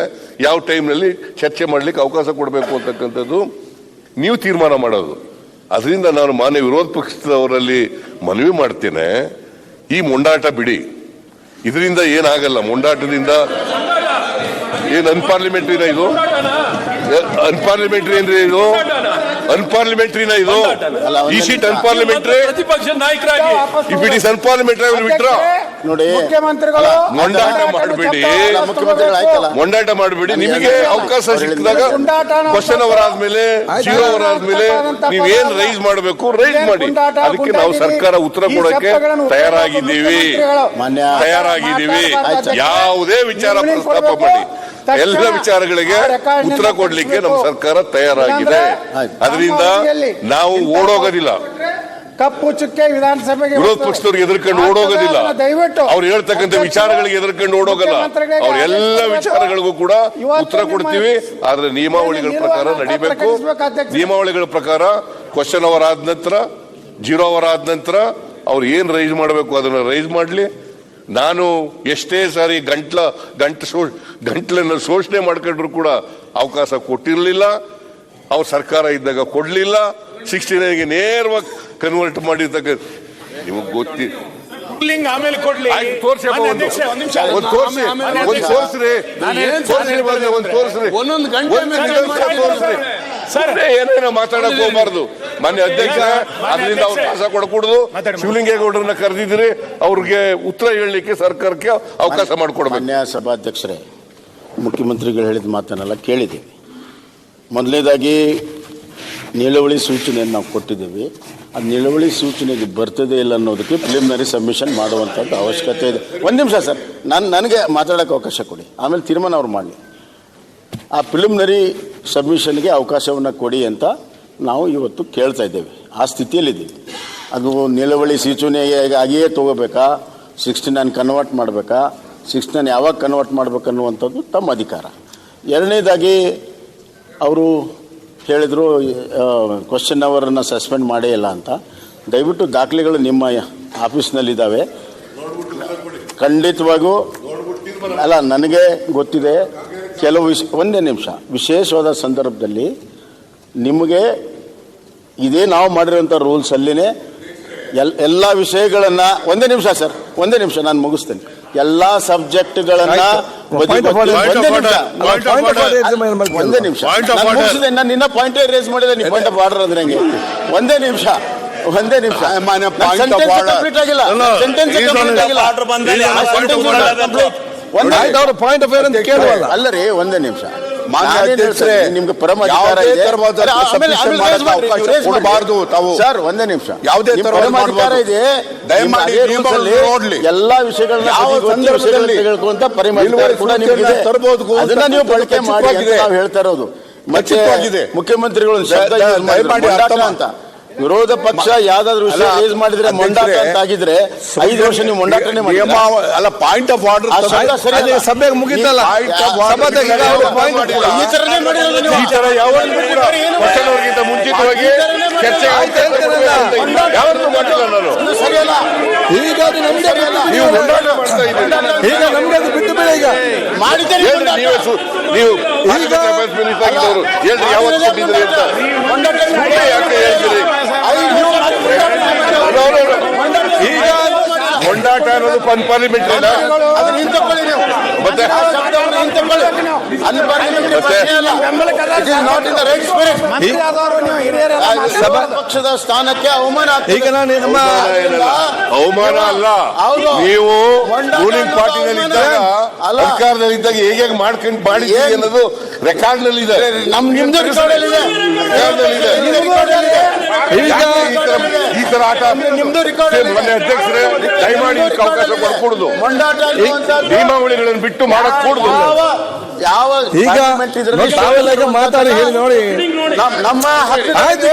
Speaker 6: ಯಾವ ಟೈಮ್ನಲ್ಲಿ ಚರ್ಚೆ ಮಾಡ್ಲಿಕ್ಕೆ ಅವಕಾಶ ಕೊಡಬೇಕು ಅಂತಕ್ಕಂಥದ್ದು ನೀವು ತೀರ್ಮಾನ ಮಾಡೋದು. ಅದರಿಂದ ನಾನು ಮಾನ್ಯ ವಿರೋಧ ಪಕ್ಷದವರಲ್ಲಿ ಮನವಿ ಮಾಡ್ತೇನೆ, ಈ ಮೊಂಡಾಟ ಬಿಡಿ. ಇದರಿಂದ ಏನಾಗಲ್ಲ. ಮೊಂಡಾಟದಿಂದ ಏನ್ ಅನ್ಪಾರ್ಲಿಮೆಂಟ್ರಿನ ಇದು? ಅನ್ಪಾರ್ಲಿಮೆಂಟ್ರಿ ಅಂದ್ರೆ ಇದು ಅನ್ಪಾರ್ಲಿಮೆಂಟ್ರಿನ ಇದು? ಈ ಸೀಟ್ ಅನ್ಪಾರ್ಲಿಮೆಂಟ್ರಿ?
Speaker 7: ಪ್ರತಿಪಕ್ಷ ನಾಯಕರಾಗಿ
Speaker 6: if it is unparliamentary I will withdraw.
Speaker 10: ನೋಡಿ,
Speaker 6: ಮೊಂಡಾಟ ಮಾಡಬೇಡಿ, ಮೊಂಡಾಟ ಮಾಡಬೇಡಿ. ನಿಮಗೆ ಅವಕಾಶ ಸಿಕ್ಕಿದಾಗ ಕ್ವಶನ್ ಅವರ್ ಆದ್ಮೇಲೆ 0 ಅವರ್ ಆದ್ಮೇಲೆ ನೀವೇನ್ ರೈಸ್ ಮಾಡಬೇಕು ರೈಸ್ ಮಾಡಿ. ಅದಕ್ಕೆ ನಾವು ಸರ್ಕಾರ ಉತ್ತರ ಕೊಡಕ್ಕೆ ತಯಾರಾಗಿದ್ದೀವಿ. ಯಾವುದೇ ವಿಚಾರ ಪ್ರಸ್ತಾಪ ಮಾಡಿ, ಎಲ್ಲ ವಿಚಾರಗಳಿಗೆ ಉತ್ತರ ಕೊಡ್ಲಿಕ್ಕೆ ನಮ್ಮ ಸರ್ಕಾರ ತಯಾರಾಗಿದೆ. ಅದರಿಂದ ನಾವು ಓಡೋಗೋದಿಲ್ಲ.
Speaker 9: ಕಪ್ಪು ಚುಕ್ಕೆ ವಿಧಾನಸಭೆಗೆ
Speaker 6: ವಿರೋಧ ಪಕ್ಷದವ್ರಿಗೆ ಎದುರ್ಕೊಂಡು ಓಡೋಗೋದಿಲ್ಲ. ಅವ್ರು ಹೇಳ್ತಕ್ಕಂಥ ವಿಚಾರಗಳಿಗೆ ಎದುರ್ಕೊಂಡು ಓಡೋಗಲ್ಲ. ಅವ್ರ ಎಲ್ಲ ವಿಚಾರಗಳಿಗೂ ಕೂಡ ಉತ್ತರ ಕೊಡ್ತೀವಿ. ಆದ್ರೆ ನಿಯಮಾವಳಿಗಳ ಪ್ರಕಾರ ನಡಿಬೇಕು. ನಿಯಮಾವಳಿಗಳ ಪ್ರಕಾರ ಕ್ವಶನ್ ಅವರ್ ಆದ ನಂತರ 0 ಅವರ್ ಆದ ನಂತರ ಅವ್ರು ಏನ್ ರೈಸ್ ಮಾಡಬೇಕು ಅದನ್ನ ರೈಸ್ ಮಾಡ್ಲಿ. ನಾನು ಎಷ್ಟೇ ಸಾರಿ ಗಂಟ್ಲನ್ನು ಶೋಷಣೆ ಮಾಡ್ಕೊಂಡ್ರು ಕೂಡ ಅವಕಾಶ ಕೊಟ್ಟಿರಲಿಲ್ಲ. ಅವ್ರ ಸರ್ಕಾರ ಇದ್ದಾಗ ಕೊಡ್ಲಿಲ್ಲ. 69ಗೆ ನೇರವಾಗಿ ಕನ್ವರ್ಟ್ ಮಾಡಿರ್ತಕ್ಕ ನಿಮಗೆ ಗೊತ್ತಿ.
Speaker 7: ಆಮೇಲೆ ಕೊಡ್ಲಿ,
Speaker 6: ತೋರಿಸ್ರಿ, ಏನೇನೋ ಮಾತಾಡಕ್ ಹೋಗ್ಬಾರ್ದು. ಮಾನ್ಯ ಅಧ್ಯಕ್ಷ, ಅದರಿಂದ ಅವ್ರು ಕೆಲಸ ಕೊಡಕೂಡದು. ಶಿವಲಿಂಗೇಗೌಡರನ್ನ ಕರೆದಿದ್ರಿ, ಅವ್ರಿಗೆ ಉತ್ತರ ಹೇಳಲಿಕ್ಕೆ ಸರ್ಕಾರಕ್ಕೆ ಅವಕಾಶ ಮಾಡಿಕೊಡ್ಬೇಕು.
Speaker 10: ಮಾನ್ಯ ಸಭಾಧ್ಯಕ್ಷರೇ, ಮುಖ್ಯಮಂತ್ರಿಗಳು ಹೇಳಿದ ಮಾತನ್ನೆಲ್ಲ ಕೇಳಿದ್ದೀವಿ. ಮೊದಲನೇದಾಗಿ ನಿಲುವಳಿ ಸೂಚನೆಯನ್ನು ನಾವು ಕೊಟ್ಟಿದ್ದೀವಿ. ಆ ನಿಲುವಳಿ ಸೂಚನೆಗೆ ಬರ್ತದೆ ಇಲ್ಲ ಅನ್ನೋದಕ್ಕೆ ಪ್ರಿಲಿಮಿನರಿ ಸಬ್ಮಿಷನ್ ಮಾಡುವಂಥದ್ದು ಅವಶ್ಯಕತೆ ಇದೆ. ಒಂದು ನಿಮಿಷ ಸರ್, ನನಗೆ ಮಾತಾಡೋಕ್ಕೆ ಅವಕಾಶ ಕೊಡಿ, ಆಮೇಲೆ ತೀರ್ಮಾನ ಅವ್ರು ಮಾಡಲಿ. ಆ ಪ್ರಿಲಿಮಿನರಿ ಸಬ್ಮಿಷನ್ಗೆ ಅವಕಾಶವನ್ನು ಕೊಡಿ ಅಂತ ನಾವು ಇವತ್ತು ಕೇಳ್ತಾ ಇದ್ದೇವೆ. ಆ ಸ್ಥಿತಿಯಲ್ಲಿದ್ದೀವಿ. ಅದು ನಿಲುವಳಿ ಸೂಚನೆಯಾಗಿಯೇ ತಗೋಬೇಕಾ, 69 ಕನ್ವರ್ಟ್ ಮಾಡಬೇಕಾ, 69 ಯಾವಾಗ ಕನ್ವರ್ಟ್ ಮಾಡಬೇಕನ್ನುವಂಥದ್ದು ತಮ್ಮ ಅಧಿಕಾರ. ಎರಡನೇದಾಗಿ ಅವರು ಹೇಳಿದರು ಕ್ವಶನ್ ಅವರನ್ನು ಸಸ್ಪೆಂಡ್ ಮಾಡೇ ಇಲ್ಲ ಅಂತ. ದಯವಿಟ್ಟು ದಾಖಲೆಗಳು ನಿಮ್ಮ ಆಫೀಸ್ನಲ್ಲಿದ್ದಾವೆ. ಖಂಡಿತವಾಗೂ ಅಲ್ಲ, ನನಗೆ ಗೊತ್ತಿದೆ ಕೆಲವು ಒಂದೇ ನಿಮಿಷ, ವಿಶೇಷವಾದ ಸಂದರ್ಭದಲ್ಲಿ ನಿಮಗೆ ಇದೇ ನಾವು ಮಾಡಿರೋಂಥ ರೂಲ್ಸಲ್ಲಿನೇ ಎಲ್ಲ ವಿಷಯಗಳನ್ನು ಒಂದೇ ನಿಮಿಷ ಸರ್, ಒಂದೇ ನಿಮಿಷ ನಾನು ಮುಗಿಸ್ತೇನೆ. ಎಲ್ಲ ಸಬ್ಜೆಕ್ಟ್ಗಳನ್ನ ಒಂದೇ ನಿಮಿಷ ಮುಗಿಸಿದೆ. ನಾನು ನಿನ್ನ ಪಾಯಿಂಟ್ ರೇಸ್ ಮಾಡಿದೆ, ನೀವು ಪಾಯಿಂಟ್ ಆಫ್ ಆರ್ಡರ್ ಅಂದ್ರೆ ಹೆಂಗೆ? ಒಂದೇ ನಿಮಿಷ ಕಂಪ್ಲೀಟ್ ಆಗಿಲ್ಲ, ಸೆಂಟೆನ್ಸ್ ಕಂಪ್ಲೀಟ್ ಆಗಿಲ್ಲ. ಅಲ್ಲ ರೀ, ಒಂದೇ ನಿಮಿಷ. ನಿಮ್ಗೆ ಪರಮ ಅಧಿಕಾರ ಇದೆ ಸರ್, ಒಂದೇ ನಿಮಿಷ. ಯಾವುದೇ ಪರಮ ಅಧಿಕಾರ ಇದೆ, ಎಲ್ಲಾ ವಿಷಯಗಳನ್ನ ತೆಗೆದುಕೊಂತ ಪರಮ ಅಧಿಕಾರ ಕೂಡ ನಿಮ್ಗಿದೆ. ಅದನ್ನ ನೀವು ಬಳಕೆ ಮಾಡಿ ನಾವು ಹೇಳ್ತಾ ಇರೋದು. ಮತ್ತೆ ಮುಖ್ಯಮಂತ್ರಿಗಳು ಶಬ್ದ ಅಂತ ವಿರೋಧ ಪಕ್ಷ ಯಾವ್ದಾದ್ರು ವಿಷಯ ರೇಸ್ ಮಾಡಿದ್ರೆ ಮೊಂಡಾಟ ಅಂತ ಆಗಿದ್ರೆ 5 ವರ್ಷ ನೀವು ಮೊಂಡಾಟನೆ ಮಾಡಿ.
Speaker 9: ಅಲ್ಲ, ಪಾಯಿಂಟ್ ಆಫ್ ಆರ್ಡರ್ ಸಭೆಗೆ ಮುಗಿತಲ್ಲ, ಮುಂಚಿತವಾಗಿ ಚರ್ಚೆ ಸರಿಯಲ್ಲ. ಈಗ ಅದು ನಮ್ಗೆ ನೀವು ಮೊಂಡಾಟ ಮಾಡ್ತಾ ಇದ್ದೀರಿ. ಈಗ ನಮ್ಗೆ ಅದು ಬಿಟ್ಟು ಬೇಡ. ಈಗ ಮಾಡಿದ್ದೀರಿ ನೀವು ಈಗ ಯಾವತ್ತು ಕೊಟ್ಟಿದ್ದೀರಿ ಅಂತ ಯಾಕೆ ಹೇಳ್ತೀರಿ? ಈಗ ಮೊಂಡಾಟ ಅನ್ನೋದು ಪಾರ್ಲಿಮೆಂಟ್ ಮತ್ತೆ
Speaker 10: ಪಕ್ಷದ ಸ್ಥಾನಕ್ಕೆ ಅವಮಾನ.
Speaker 9: ಈಗ ನಾನು ನಮ್ಮ ಅವಮಾನ ಅಲ್ಲ, ನೀವು ರೂಲಿಂಗ್ ಪಾರ್ಟಿನಲ್ಲಿದ್ದಾಗ ಸರ್ಕಾರದಲ್ಲಿದ್ದಾಗ ಹೇಗೆ ಮಾಡ್ಕೊಂಡು ಮಾಡಿದ್ದೀರಿ ಅನ್ನೋದು ರೆಕಾರ್ಡ್ ನಲ್ಲಿ ಇದೆ.
Speaker 10: ನಿಮ್ದು ರೆಕಾರ್ಡ್ ಇದೆ.
Speaker 9: ಈಗ ಈ ತರ ಆಟ ಮನೆ ಅಧ್ಯಕ್ಷರೇ ದಯಮಾಡಿ ಅವಕಾಶ ಕೊಡಕೂಡುದು. ನಿಯಮಾವಳಿಗಳನ್ನು ಬಿಟ್ಟು ಮಾಡಕ್ ಕೂಡುದು. ಈಗ ಮಾತಾಡಿ ಹೇಳಿ ನೋಡಿ, ನಮ್ಮ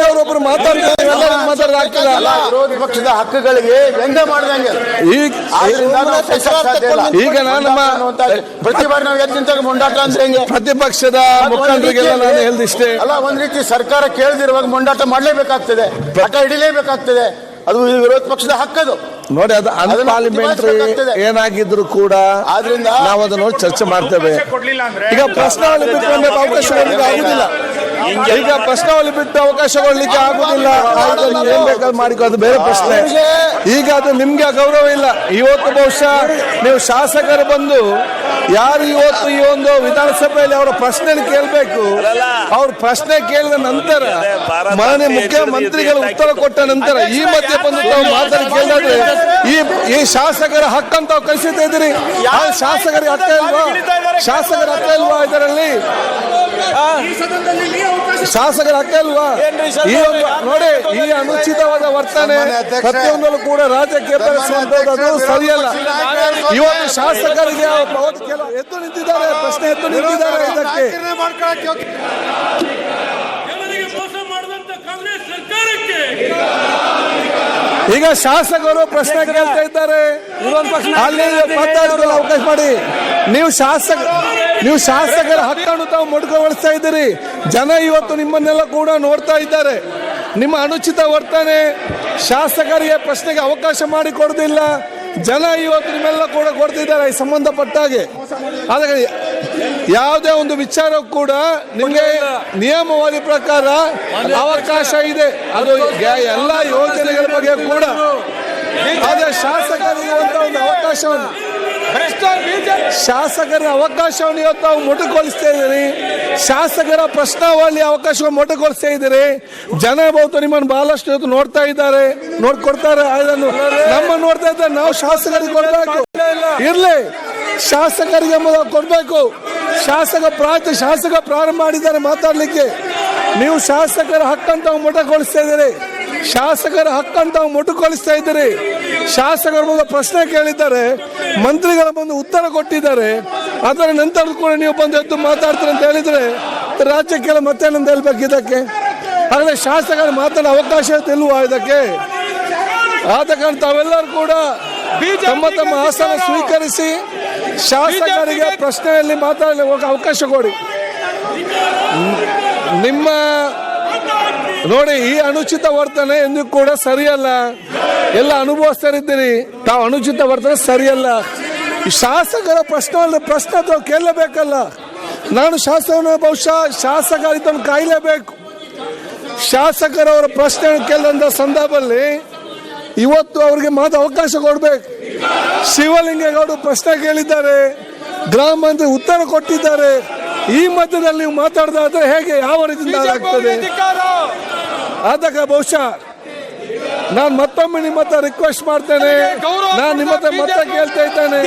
Speaker 9: ಅವರೊಬ್ಬರು ಮಾತಾಡ್ತಾರೆ,
Speaker 10: ವಿರೋಧ ಪಕ್ಷದ ಹಕ್ಕುಗಳಿಗೆ ವ್ಯಂಗ್ಯ ಮಾಡಿದಂಗೆ.
Speaker 9: ಈಗ ನಾನು
Speaker 10: ಪ್ರತಿ ಬಾರಿ ನಾವು ಎದ್ದಿಂತಾಗ ಮೊಂಡಾಟ ಅಂದ್ರೆ ಹೆಂಗೆ?
Speaker 9: ಪ್ರತಿಪಕ್ಷದ ಮುಖಂಡರಿಗೆಲ್ಲ ನಾನು ಹೇಳ್ದಿಷ್ಟೇ
Speaker 10: ಅಲ್ಲ, ಒಂದ್ ರೀತಿ ಸರ್ಕಾರ ಕೇಳದಿರುವಾಗ ಮೊಂಡಾಟ ಮಾಡಲೇಬೇಕಾಗ್ತದೆ, ಹಠ ಹಿಡಿಲೇಬೇಕಾಗ್ತದೆ. ಅದು ವಿರೋಧ ಪಕ್ಷದ ಹಕ್ಕದು
Speaker 9: ನೋಡಿ. ಅದು ಅನ್ಪಾರ್ಲಿಮೆಂಟರಿ ಏನಾಗಿದ್ರು ಕೂಡ ಆದ್ರಿಂದ ನಾವು ಅದನ್ನು ಚರ್ಚೆ ಮಾಡ್ತೇವೆ. ಈಗ ಪ್ರಶ್ನಾವಳಿ ಬಿಟ್ಟು ಅವಕಾಶ ಕೊಡ್ಲಿಕ್ಕೆ ಆಗುದಿಲ್ಲ. ಈಗ ಪ್ರಶ್ನಾವಳಿ ಬಿಟ್ಟು ಅವಕಾಶ ಕೊಡ್ಲಿಕ್ಕೆ ಆಗುದಿಲ್ಲ. ಏನ್ ಬೇಕಾದ್ರೂ ಮಾಡಿಕೊ, ಅದು ಬೇರೆ ಪ್ರಶ್ನೆ. ಈಗ ಅದು ನಿಮ್ಗೆ ಗೌರವ ಇಲ್ಲ. ಇವತ್ತು ಬಹುಶಃ ನೀವು ಶಾಸಕರು ಬಂದು ಯಾರು ಇವತ್ತು ಈ ಒಂದು ವಿಧಾನಸಭೆಯಲ್ಲಿ ಅವರ ಪ್ರಶ್ನೆ ಕೇಳಬೇಕು, ಅವ್ರ ಪ್ರಶ್ನೆ ಕೇಳಿದ ನಂತರ ಮಾನ್ಯ ಮುಖ್ಯಮಂತ್ರಿಗಳು ಉತ್ತರ ಕೊಟ್ಟ ನಂತರ ಈ ಮಧ್ಯೆ ಬಂದು ತಾವು ಮಾತಾಡಿ ಕೇಳಿದ್ರೆ ಈ ಶಾಸಕರ ಹಕ್ಕಂತ ತಾವು ಕಳಿಸ್ತಾ ಇದ್ದೀರಿ. ಶಾಸಕರಿಗೆ ಹಕ್ಕ ಇಲ್ವಾ? ಶಾಸಕರ ಹಕ್ಕ ಇಲ್ವಾ? ಇದರಲ್ಲಿ ಶಾಸಕರ ಹಕ್ಕ ಇಲ್ವಾ? ಈ ಒಂದು ನೋಡಿ, ಈ ಅನುಚಿತವಾದ ವರ್ತನೆ ಪ್ರತಿಯೊಂದಲ್ಲೂ ಕೂಡ ರಾಜ್ಯಕ್ಕೆ ಬೆಳೆಸುವಂತದ್ದು ಸರಿಯಲ್ಲ. ಇವತ್ತು ಶಾಸಕರಿಗೆ ಎದ್ದು ನಿಂತಿದ್ದಾರೆ, ಪ್ರಶ್ನೆ ಎದ್ದು ನಿಂತಿದ್ದಾರೆ. ಇದಕ್ಕೆ ಈಗ ಶಾಸಕರು ಪ್ರಶ್ನೆ ಕೇಳ್ತಾ ಇದ್ದಾರೆ, ಅಲ್ಲಿ ಮಾತಾಡೋದು ಅವಕಾಶ ಮಾಡಿ. ನೀವು ಶಾಸಕರ ಹಕ್ಕನ್ನು ತಾವು ಮೊಟಕುಗೊಳಿಸ್ತಾ ಇದ್ದೀರಿ. ಜನ ಇವತ್ತು ನಿಮ್ಮನ್ನೆಲ್ಲ ಕೂಡ ನೋಡ್ತಾ ಇದ್ದಾರೆ. ನಿಮ್ಮ ಅನುಚಿತ ವರ್ತನೆ ಶಾಸಕರಿಗೆ ಪ್ರಶ್ನೆಗೆ ಅವಕಾಶ ಮಾಡಿ ಕೊಡುವುದಿಲ್ಲ. ಜನ ಇವತ್ತು ನಿಮ್ಮೆಲ್ಲ ಕೂಡ ಕೊಡ್ತಿದ್ದಾರೆ ಈ ಸಂಬಂಧಪಟ್ಟಾಗೆ. ಆದರೆ ಯಾವುದೇ ಒಂದು ವಿಚಾರ ಕೂಡ ನಿಮಗೆ ನಿಯಮವಾದಿ ಪ್ರಕಾರ ಅವಕಾಶ ಇದೆ. ಅದು ಎಲ್ಲ ಯೋಜನೆಗಳ ಬಗ್ಗೆ ಕೂಡ. ಆದರೆ ಶಾಸಕರಿಗೆ ಒಂದು ಅವಕಾಶವನ್ನು ಶಾಸಕರ ಅವಕಾಶವನ್ನು ಇವತ್ತು ನಾವು ಮೊಟಕುಗೊಳಿಸ್ತಾ ಇದ್ದೀರಿ. ಶಾಸಕರ ಪ್ರಶ್ನಾವಳಿ ಅವಕಾಶವನ್ನು ಮೊಟಕುಗೊಳಿಸ್ತಾ ಇದ್ದೀರಿ. ಜನ ಬಹುತ ನಿಮ್ಮನ್ನು ಬಹಳಷ್ಟು ಇವತ್ತು ನೋಡ್ತಾ ಇದ್ದಾರೆ, ನೋಡ್ಕೊಡ್ತಾರೆ. ಅದನ್ನು ನಮ್ಮ ನೋಡ್ತಾ ಇದ್ದಾರೆ. ನಾವು ಶಾಸಕರಿಗೆ ಕೊಡಬೇಕು, ಇರ್ಲಿ ಶಾಸಕರಿಗೆ ಕೊಡ್ಬೇಕು. ಶಾಸಕ ಪ್ರಾರಂಭ ಮಾಡಿದ್ದಾರೆ ಮಾತಾಡ್ಲಿಕ್ಕೆ. ನೀವು ಶಾಸಕರ ಹಕ್ಕಂತ ಮೊಟಕುಗೊಳಿಸ್ತಾ ಇದ್ದೀರಿ. ಶಾಸಕರ ಹಕ್ಕಂತ ಮೊಟಕುಗೊಳಿಸ್ತಾ ಇದ್ದೀರಿ. ಶಾಸಕರ ಮುಂದೆ ಪ್ರಶ್ನೆ ಕೇಳಿದ್ದಾರೆ, ಮಂತ್ರಿಗಳ ಮುಂದೆ ಉತ್ತರ ಕೊಟ್ಟಿದ್ದಾರೆ. ಅದರ ನಂತರ ಕೂಡ ನೀವು ಬಂದು ಎದ್ದು ಮಾತಾಡ್ತೀರಿ ಅಂತ ಹೇಳಿದ್ರೆ ರಾಜ್ಯಕ್ಕೆಲ್ಲ ಮತ್ತೆ ಹೇಳ್ಬೇಕು ಇದಕ್ಕೆ. ಆದರೆ ಶಾಸಕರು ಮಾತಾಡೋ ಅವಕಾಶ ಇಲ್ವಾ ಇದಕ್ಕೆ? ಆದ ಕಾರಣ ತಾವೆಲ್ಲರೂ ಕೂಡ ತಮ್ಮ ತಮ್ಮ ಆಸನ ಸ್ವೀಕರಿಸಿ ಶಾಸಕರಿಗೆ ಪ್ರಶ್ನೆಯಲ್ಲಿ ಮಾತಾಡಲು ಅವಕಾಶ ಕೊಡಿ. ನಿಮ್ಮ ನೋಡಿ, ಈ ಅನುಚಿತ ವರ್ತನೆ ಎಂದು ಕೂಡ ಸರಿಯಲ್ಲ. ಎಲ್ಲ ಅನುಭವಿಸ್ತಾರಿದ್ದೀರಿ, ತಾವು ಅನುಚಿತ ವರ್ತನೆ ಸರಿಯಲ್ಲ. ಶಾಸಕರ ಪ್ರಶ್ನೆ ತಾವು ಕೇಳಲೇಬೇಕಲ್ಲ. ನಾನು ಶಾಸಕನ ಬಹುಶಃ ಶಾಸಕ ಇದನ್ನು ಕಾಯಲೇಬೇಕು. ಶಾಸಕರವರ ಪ್ರಶ್ನೆ ಕೇಳಿದಂಥ ಸಂದರ್ಭದಲ್ಲಿ ಇವತ್ತು ಅವರಿಗೆ ಮಾತು ಅವಕಾಶ ಕೊಡಬೇಕು. ಶಿವಲಿಂಗೇಗೌಡರು ಪ್ರಶ್ನೆ ಕೇಳಿದ್ದಾರೆ, ಗ್ರಾಮ ಮಂತ್ರಿ ಉತ್ತರ ಕೊಟ್ಟಿದ್ದಾರೆ. ಈ ಮಧ್ಯದಲ್ಲಿ ನೀವು ಮಾತಾಡೋದಾದ್ರೆ ಹೇಗೆ, ಯಾವ ರೀತಿಯಿಂದ ಆಗ್ತದೆ? ಆದಾಗ ಬಹುಶಃ ನಾನು ಮತ್ತೊಮ್ಮೆ ನಿಮ್ಮ ಹತ್ರ ರಿಕ್ವೆಸ್ಟ್ ಮಾಡ್ತೇನೆ, ನಾನು ನಿಮ್ಮ ಹತ್ರ ಮತ್ತೆ ಕೇಳ್ತಾ ಇದ್ದೇನೆ,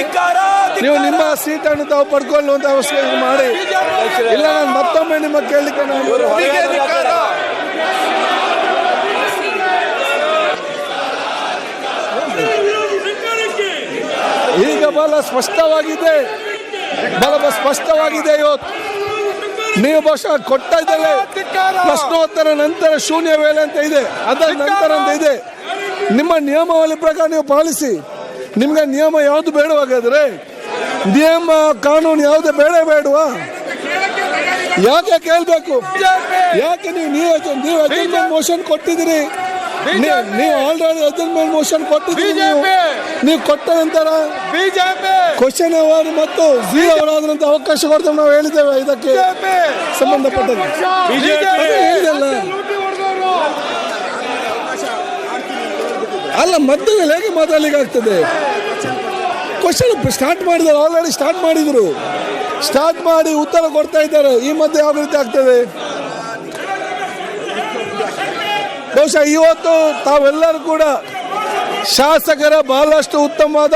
Speaker 9: ನೀವು ನಿಮ್ಮ ಸೀಟನ್ನು ತಾವು ಪಡ್ಕೊಳ್ಳುವಂತ ಅವಶ್ಯಕತೆ ಮಾಡಿ. ಇಲ್ಲ, ನಾನು ಮತ್ತೊಮ್ಮೆ ನಿಮ್ಮ ಕೇಳಲಿಕ್ಕೆ ಈಗ ಬಹಳ ಸ್ಪಷ್ಟವಾಗಿದೆ, ಇವತ್ತು ನೀವು ಬಹುಶಃ ಕೊಡ್ತಾ ಇದ್ದಾರೆ. ಪ್ರಶ್ನೋತ್ತರ ನಂತರ ಶೂನ್ಯ ವೇಳೆ ಅಂತ ಇದೆ, ಅದರ ನಂತರ ಅಂತ ಇದೆ. ನಿಮ್ಮ ನಿಯಮಾವಳಿ ಪ್ರಕಾರ ನೀವು ಪಾಲಿಸಿ. ನಿಮ್ಗೆ ನಿಯಮ ಯಾವುದು ಬೇಡವಾಗಾದ್ರೆ, ನಿಯಮ ಕಾನೂನು ಯಾವುದು ಬೇಡವಾ? ಯಾಕೆ ಕೇಳಬೇಕು? ಯಾಕೆ ನೀವು ಅಜೆಂಡ್ಮೆಂಟ್ ಮೋಷನ್ ಕೊಟ್ಟಿದ್ದೀರಿ? ನೀವು ಆಲ್ರೆಡಿ ಅಜೆಂಡ್ಮೆಂಟ್ ಮೋಷನ್ ಕೊಟ್ಟಿದ್ದೀರಿ. ನೀವು ಕೊಟ್ಟ ನಂತರ ಕ್ವಶನ್ ಅವರ್ ಮತ್ತು ಝೀರೋ ಅವರ್ ಆದಂತ ಅವಕಾಶ ಕೊಡ್ತೇವೆ ನಾವು ಹೇಳಿದ್ದೇವೆ. ಇದಕ್ಕೆ ಸಂಬಂಧಪಟ್ಟಂತೆ ಹೇಳಿದಲ್ಲ ಅಲ್ಲ, ಮಧ್ಯದಲ್ಲಿ ಹೇಗೆ ಮಾತಾಡ್ಲಿಕ್ಕೆ ಆಗ್ತದೆ? ಕ್ವಶನ್ ಸ್ಟಾರ್ಟ್ ಮಾಡಿದ್ದಾರೆ, ಆಲ್ರೆಡಿ ಸ್ಟಾರ್ಟ್ ಮಾಡಿದ್ರು. ಸ್ಟಾರ್ಟ್ ಮಾಡಿ ಉತ್ತರ ಕೊಡ್ತಾ ಇದ್ದಾರೆ. ಈ ಮಧ್ಯೆ ಯಾವ ರೀತಿ ಆಗ್ತದೆ? ಬಹುಶಃ ಇವತ್ತು ತಾವೆಲ್ಲರೂ ಕೂಡ ಶಾಸಕರ ಬಹಳಷ್ಟು ಉತ್ತಮವಾದ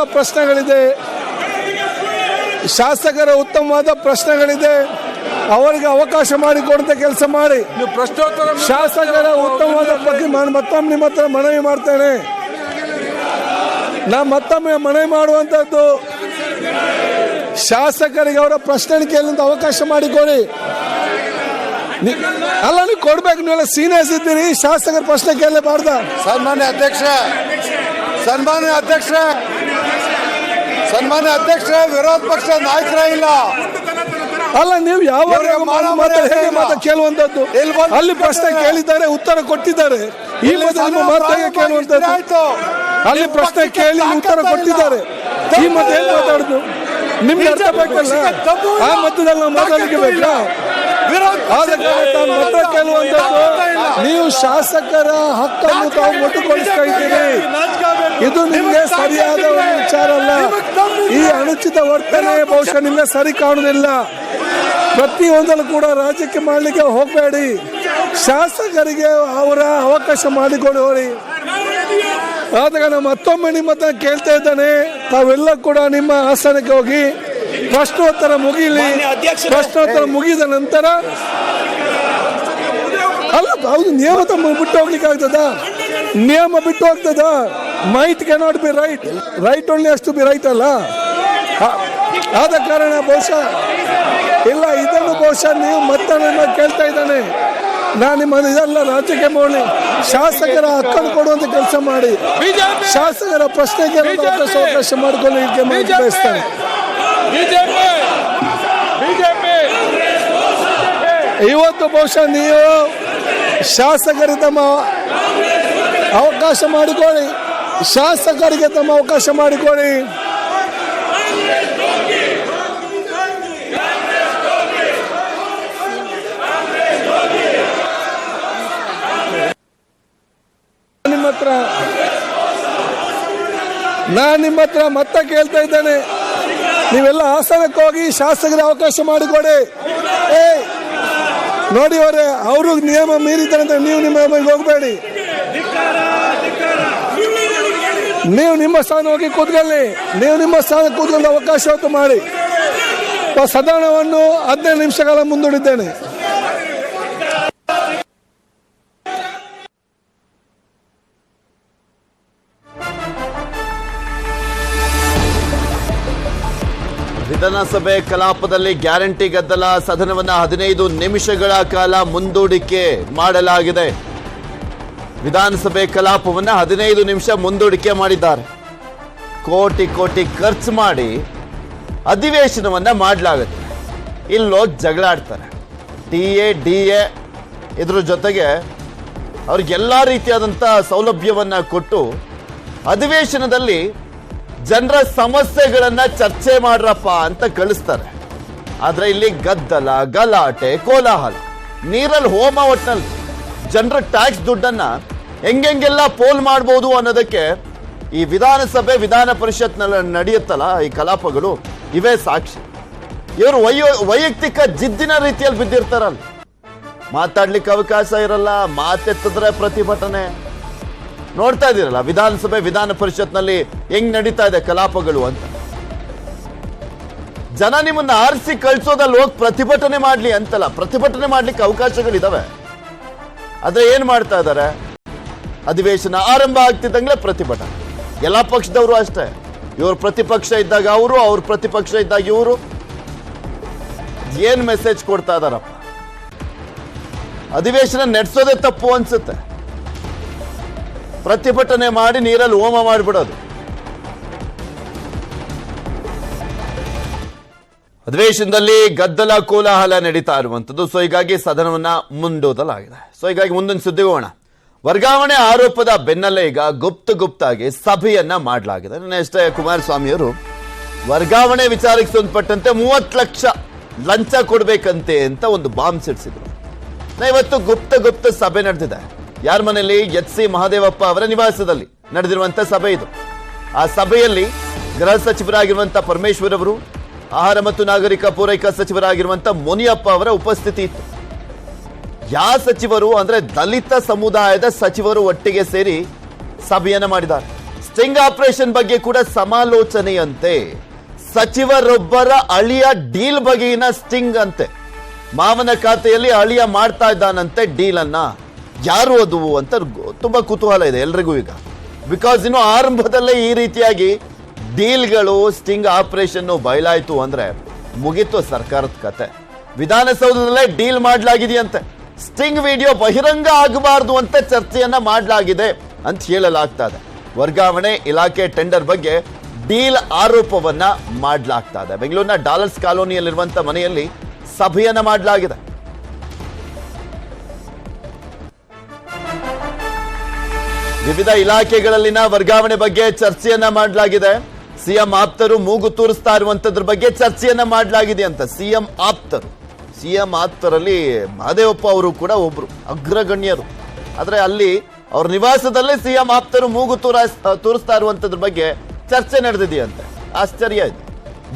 Speaker 9: ಪ್ರಶ್ನೆಗಳಿದೆ. ಅವರಿಗೆ ಅವಕಾಶ ಮಾಡಿಕೊಡುವಂತ ಕೆಲಸ ಮಾಡಿ. ಶಾಸಕರ ಉತ್ತಮವಾದ ಬಗ್ಗೆ ಮತ್ತೊಮ್ಮೆ ನಿಮ್ಮ ಹತ್ರ ಮನವಿ ಮಾಡ್ತೇನೆ. ನಾ ಮತ್ತೊಮ್ಮೆ ಮನವಿ ಮಾಡುವಂತದ್ದು, ಶಾಸಕರಿಗೆ ಅವರ ಪ್ರಶ್ನೆ ಕೇಳುವಂತ ಅವಕಾಶ ಮಾಡಿಕೊಡಿ. ಅಲ್ಲ, ನೀವು ಕೊಡ್ಬೇಕು. ನೀವೆಲ್ಲ ಸೀನಿಯರ್ಸ್ ಇದ್ದೀರಿ, ಶಾಸಕರ ಪ್ರಶ್ನೆ ಕೇಳಲೇಬಾರ್ದ?
Speaker 12: ಸನ್ಮಾನ್ಯ ಅಧ್ಯಕ್ಷ ವಿರೋಧ ಪಕ್ಷ ನಾಯಕರೇ ಇಲ್ಲ.
Speaker 9: ಅಲ್ಲ, ನೀವು ಯಾವ ಹೇಗೆ ಮಾತಾ ಕೇಳುವಂತದ್ದು? ಅಲ್ಲಿ ಪ್ರಶ್ನೆ ಕೇಳಿದ್ದಾರೆ, ಉತ್ತರ ಕೊಟ್ಟಿದ್ದಾರೆ. ಈ ಮಧ್ಯೆ ಮಾತಾಗೆ ಕೇಳುವಂತದ್ದು, ಅಲ್ಲಿ ಪ್ರಶ್ನೆ ಕೇಳಿ ಉತ್ತರ ಕೊಟ್ಟಿದ್ದಾರೆ. ಈ ಮಧ್ಯೆ ಏನ್ ಮಾತಾಡುದು? ನಿಮ್ಗೆ ಅರ್ಥ ಬೇಕಲ್ಲ, ಆ ಮಧ್ಯದಲ್ಲಿ ನಾವು ಮಾತಾಡಲಿಕ್ಕೆ ಬೇಕಾ? ಮಾತ್ರ ಕೇಳುವಂತದ್ದು, ನೀವು ಶಾಸಕರ ಹಕ್ಕನ್ನು ತಾವು ಮೊಟಕುಗೊಳಿಸ್ತಾ ಇದ್ದೀರಿ. ಇದು ನಿಮ್ಗೆ ಸರಿಯಾದ ಒಂದು ವಿಚಾರ ಅಲ್ಲ. ಈ ಅನುಚಿತ ವರ್ತನೆ ಬಹುಶಃ ನಿಮ್ಗೆ ಸರಿ ಕಾಣುವುದಿಲ್ಲ. ಪ್ರತಿಯೊಂದಲ್ಲೂ ಕೂಡ ರಾಜ್ಯಕ್ಕೆ ಮಾಡಲಿಕ್ಕೆ ಹೋಗಬೇಡಿ. ಶಾಸಕರಿಗೆ ಅವರ ಅವಕಾಶ ಮಾಡಿಕೊಡಿ. ಆದಾಗ ನಾನು ಮತ್ತೊಮ್ಮೆ ನಿಮ್ಮ ಹತ್ರ ಕೇಳ್ತಾ ಇದ್ದಾನೆ, ತಾವೆಲ್ಲ ಕೂಡ ನಿಮ್ಮ ಆಸನಕ್ಕೆ ಹೋಗಿ ಪ್ರಶ್ನೋತ್ತರ ಮುಗಿಲಿ. ಪ್ರಶ್ನೋತ್ತರ ಮುಗಿದ ನಂತರ ಅಲ್ಲ, ಹೌದು, ನಿಯಮ ಬಿಟ್ಟು ಹೋಗ್ಲಿಕ್ಕೆ ಆಗ್ತದ? ನಿಯಮ ಬಿಟ್ಟು ಹೋಗ್ತದ? Might cannot be right only has to be right ಅಲ್ಲ. ಆದ ಕಾರಣ ಬಹುಶಃ ಇಲ್ಲ, ಇದನ್ನು ಬಹುಶಃ ನೀವು ಮತ್ತೆ ನನ್ನ ಕೇಳ್ತಾ ಇದ್ದಾನೆ. ನಾನು ನಿಮ್ಮ ಇದೆಲ್ಲ ರಾಜ್ಯಕ್ಕೆ ಮಾಡಿ ಶಾಸಕರ ಹಕ್ಕನ್ನು ಕೊಡುವಂತ ಕೆಲಸ ಮಾಡಿ, ಶಾಸಕರ ಪ್ರಶ್ನೆಗೆ ಅವಕಾಶ ಮಾಡಿಕೊಳ್ಳಲಿಕ್ಕೆ ಬಯಸ್ತಾನೆ. ಇವತ್ತು ಬಹುಶಃ ನೀವು ಶಾಸಕರಿಗೆ ತಮ್ಮ ಅವಕಾಶ ಮಾಡಿಕೊಳ್ಳಿ. ನಿಮ್ಮ ಹತ್ರ ಮತ್ತೆ ಕೇಳ್ತಾ ಇದ್ದೇನೆ, ನೀವೆಲ್ಲ ಹಾಸನಕ್ಕೆ ಹೋಗಿ ಶಾಸಕರ ಅವಕಾಶ ಮಾಡಿಕೊಡಿ. ನೋಡಿ ಅವರೇ, ಅವರು ನಿಯಮ ಮೀರಿದ್ದಾರೆ ಅಂತ ನೀವು ನಿಮ್ಮ ಹೋಗಬೇಡಿ. ನೀವು ನಿಮ್ಮ ಸ್ಥಾನ ಹೋಗಿ ಕೂತ್ಕೊಳ್ಳಿ. ನೀವು ನಿಮ್ಮ ಸ್ಥಾನ ಕೂತ್ಕೊಂಡು ಅವಕಾಶ ಹೊತ್ತು ಮಾಡಿ. ಸದನವನ್ನು 15 ನಿಮಿಷಗಳ ಮುಂದೂಡಿದ್ದೇನೆ.
Speaker 1: ವಿಧಾನಸಭೆ ಕಲಾಪದಲ್ಲಿ ಗ್ಯಾರಂಟಿ ಗದ್ದಲ, ಸದನವನ್ನ 15 ನಿಮಿಷಗಳ ಕಾಲ ಮುಂದೂಡಿಕೆ ಮಾಡಲಾಗಿದೆ. ವಿಧಾನಸಭೆ ಕಲಾಪವನ್ನ 15 ನಿಮಿಷ ಮುಂದೂಡಿಕೆ ಮಾಡಿದ್ದಾರೆ. ಕೋಟಿ ಕೋಟಿ ಖರ್ಚು ಮಾಡಿ ಅಧಿವೇಶನವನ್ನ ಮಾಡಲಾಗುತ್ತೆ. ಇಲ್ಲೋಗಿ ಜಗಳ ಆಡ್ತಾರೆ. ಡಿಎ ಇದ್ರ ಜೊತೆಗೆ ಅವ್ರಿಗೆಲ್ಲ ರೀತಿಯಾದಂಥ ಸೌಲಭ್ಯವನ್ನ ಕೊಟ್ಟು ಅಧಿವೇಶನದಲ್ಲಿ ಜನರ ಸಮಸ್ಯೆಗಳನ್ನ ಚರ್ಚೆ ಮಾಡ್ರಪ್ಪ ಅಂತ ಕಳಿಸ್ತಾರೆ. ಆದ್ರೆ ಇಲ್ಲಿ ಗದ್ದಲ, ಗಲಾಟೆ, ಕೋಲಾಹಲ, ನೀರಲ್ಲಿ ಹೋಮ, ಒಟ್ಟಿನಲ್ಲಿ ಜನರ ಟ್ಯಾಕ್ಸ್ ದುಡ್ಡನ್ನ ಹೆಂಗೆಲ್ಲ ಪೋಲ್ ಮಾಡಬಹುದು ಅನ್ನೋದಕ್ಕೆ ಈ ವಿಧಾನಸಭೆ, ವಿಧಾನ ಪರಿಷತ್ನಲ್ಲಿ ನಡೆಯುತ್ತಲ್ಲ ಈ ಕಲಾಪಗಳು, ಇವೇ ಸಾಕ್ಷಿ. ಇವರು ವೈಯಕ್ತಿಕ ಜಿದ್ದಿನ ರೀತಿಯಲ್ಲಿ ಬಿದ್ದಿರ್ತಾರಲ್ಲ, ಮಾತಾಡ್ಲಿಕ್ಕೆ ಅವಕಾಶ ಇರಲ್ಲ, ಮಾತೆತ್ತಿದ್ರೆ ಪ್ರತಿಭಟನೆ. ನೋಡ್ತಾ ಇದ್ದೀರಲ್ಲ ವಿಧಾನಸಭೆ, ವಿಧಾನ ಪರಿಷತ್ನಲ್ಲಿ ಹೆಂಗ್ ನಡೀತಾ ಇದೆ ಕಲಾಪಗಳು ಅಂತ. ಜನ ನಿಮ್ಮನ್ನ ಆರಿಸಿ ಕಳ್ಸೋದಲ್ಲಿ ಹೋಗಿ ಪ್ರತಿಭಟನೆ ಮಾಡ್ಲಿ ಅಂತಲ್ಲ, ಪ್ರತಿಭಟನೆ ಮಾಡ್ಲಿಕ್ಕೆ ಅವಕಾಶಗಳಿದಾವೆ. ಆದ್ರೆ ಏನ್ ಮಾಡ್ತಾ ಇದ್ದಾರೆ, ಅಧಿವೇಶನ ಆರಂಭ ಆಗ್ತಿದ್ದಂಗ್ಲೆ ಪ್ರತಿಭಟನೆ. ಎಲ್ಲಾ ಪಕ್ಷದವರು ಅಷ್ಟೇ, ಇವ್ರ ಪ್ರತಿಪಕ್ಷ ಇದ್ದಾಗ ಅವರು, ಅವ್ರ ಪ್ರತಿಪಕ್ಷ ಇದ್ದಾಗ ಇವರು. ಏನ್ ಮೆಸೇಜ್ ಕೊಡ್ತಾ ಇದಾರಪ್ಪ? ಅಧಿವೇಶನ ನಡೆಸೋದೇ ತಪ್ಪು ಅನ್ಸುತ್ತೆ. ಪ್ರತಿಭಟನೆ ಮಾಡಿ ನೀರಲ್ಲಿ ಹೋಮ ಮಾಡಿಬಿಡೋದು. ಅಧಿವೇಶನದಲ್ಲಿ ಗದ್ದಲ, ಕೋಲಾಹಲ ನಡೀತಾ ಇರುವಂತದ್ದು. ಸೊ ಹೀಗಾಗಿ ಸದನವನ್ನ ಮುಂದೂಡಲಾಗಿದೆ. ಸೊ ಹೀಗಾಗಿ ಮುಂದಿನ ಸುದ್ದಿಗೆ ಹೋಗೋಣ. ವರ್ಗಾವಣೆ ಆರೋಪದ ಬೆನ್ನಲ್ಲೇ ಈಗ ಗುಪ್ತಾಗಿ ಸಭೆಯನ್ನ ಮಾಡಲಾಗಿದೆ. ನಿನ್ನೆಷ್ಟೇ ಕುಮಾರಸ್ವಾಮಿ ಅವರು ವರ್ಗಾವಣೆ ವಿಚಾರಕ್ಕೆ ಸಂಬಂಧಪಟ್ಟಂತೆ 30 ಲಕ್ಷ ಲಂಚ ಕೊಡ್ಬೇಕಂತೆ ಅಂತ ಒಂದು ಬಾಂಬ್ ಸಿಡಿಸಿದ್ರು. ಇವತ್ತು ಗುಪ್ತ ಸಭೆ ನಡೆದಿದೆ. ಯಾರ ಮನೆಯಲ್ಲಿ? ಎಚ್.ಸಿ. ಮಹದೇವಪ್ಪ ಅವರ ನಿವಾಸದಲ್ಲಿ ನಡೆದಿರುವಂತ ಸಭೆ ಇದು. ಆ ಸಭೆಯಲ್ಲಿ ಗೃಹ ಸಚಿವರಾಗಿರುವಂತಹ ಪರಮೇಶ್ವರ್ ಅವರು, ಆಹಾರ ಮತ್ತು ನಾಗರಿಕ ಪೂರೈಕೆ ಸಚಿವರಾಗಿರುವಂತಹ ಮುನಿಯಪ್ಪ ಅವರ ಉಪಸ್ಥಿತಿ ಇತ್ತು. ಯಾವ ಸಚಿವರು ಅಂದ್ರೆ ದಲಿತ ಸಮುದಾಯದ ಸಚಿವರು ಒಟ್ಟಿಗೆ ಸೇರಿ ಸಭೆಯನ್ನ ಮಾಡಿದ್ದಾರೆ. ಸ್ಟಿಂಗ್ ಆಪರೇಷನ್ ಬಗ್ಗೆ ಕೂಡ ಸಮಾಲೋಚನೆಯಂತೆ. ಸಚಿವರೊಬ್ಬರ ಅಳಿಯ ಡೀಲ್ ಬಗೆಗಿನ ಸ್ಟಿಂಗ್ ಅಂತೆ. ಮಾವನ ಖಾತೆಯಲ್ಲಿ ಅಳಿಯ ಮಾಡ್ತಾ ಇದ್ದಾನಂತೆ ಡೀಲ್ ಅನ್ನ. ಯಾರು ಅದು ಅಂತ ತುಂಬಾ ಕುತೂಹಲ ಇದೆ ಎಲ್ರಿಗೂ ಈಗ. ಬಿಕಾಸ್ ಇನ್ನು ಆರಂಭದಲ್ಲೇ ಈ ರೀತಿಯಾಗಿ ಡೀಲ್ಗಳು, ಸ್ಟಿಂಗ್ ಆಪರೇಷನ್ ಬಯಲಾಯ್ತು ಅಂದ್ರೆ ಮುಗಿತು ಸರ್ಕಾರದ ಕತೆ. ವಿಧಾನಸೌಧದಲ್ಲೇ ಡೀಲ್ ಮಾಡಲಾಗಿದೆಯಂತೆ. ಸ್ಟಿಂಗ್ ವಿಡಿಯೋ ಬಹಿರಂಗ ಆಗಬಾರದು ಅಂತ ಚರ್ಚೆಯನ್ನ ಮಾಡಲಾಗಿದೆ ಅಂತ ಹೇಳಲಾಗ್ತಾ ಇದೆ. ವರ್ಗಾವಣೆ ಇಲಾಖೆ ಟೆಂಡರ್ ಬಗ್ಗೆ ಡೀಲ್ ಆರೋಪವನ್ನ ಮಾಡಲಾಗ್ತಾ ಇದೆ. ಬೆಂಗಳೂರಿನ ಡಾಲರ್ಸ್ ಕಾಲೋನಿಯಲ್ಲಿರುವಂತಹ ಮನೆಯಲ್ಲಿ ಸಭೆಯನ್ನ ಮಾಡಲಾಗಿದೆ. ವಿವಿಧ ಇಲಾಖೆಗಳಲ್ಲಿನ ವರ್ಗಾವಣೆ ಬಗ್ಗೆ ಚರ್ಚೆಯನ್ನ ಮಾಡಲಾಗಿದೆ. ಸಿಎಂ ಆಪ್ತರು ಮೂಗು ತೂರಿಸ್ತಾ ಇರುವಂತದ್ರ ಬಗ್ಗೆ ಚರ್ಚೆಯನ್ನ ಮಾಡಲಾಗಿದೆ ಅಂತ. ಸಿಎಂ ಆಪ್ತರಲ್ಲಿ ಮಹದೇವಪ್ಪ ಅವರು ಕೂಡ ಒಬ್ರು ಅಗ್ರಗಣ್ಯರು. ಆದ್ರೆ ಅಲ್ಲಿ ಅವ್ರ ನಿವಾಸದಲ್ಲೇ ಸಿಎಂ ಆಪ್ತರು ಮೂಗು ತೂರಿಸ್ತಾ ಇರುವಂತದ್ರ ಬಗ್ಗೆ ಚರ್ಚೆ ನಡೆದಿದೆಯಂತೆ. ಆಶ್ಚರ್ಯ ಇದೆ.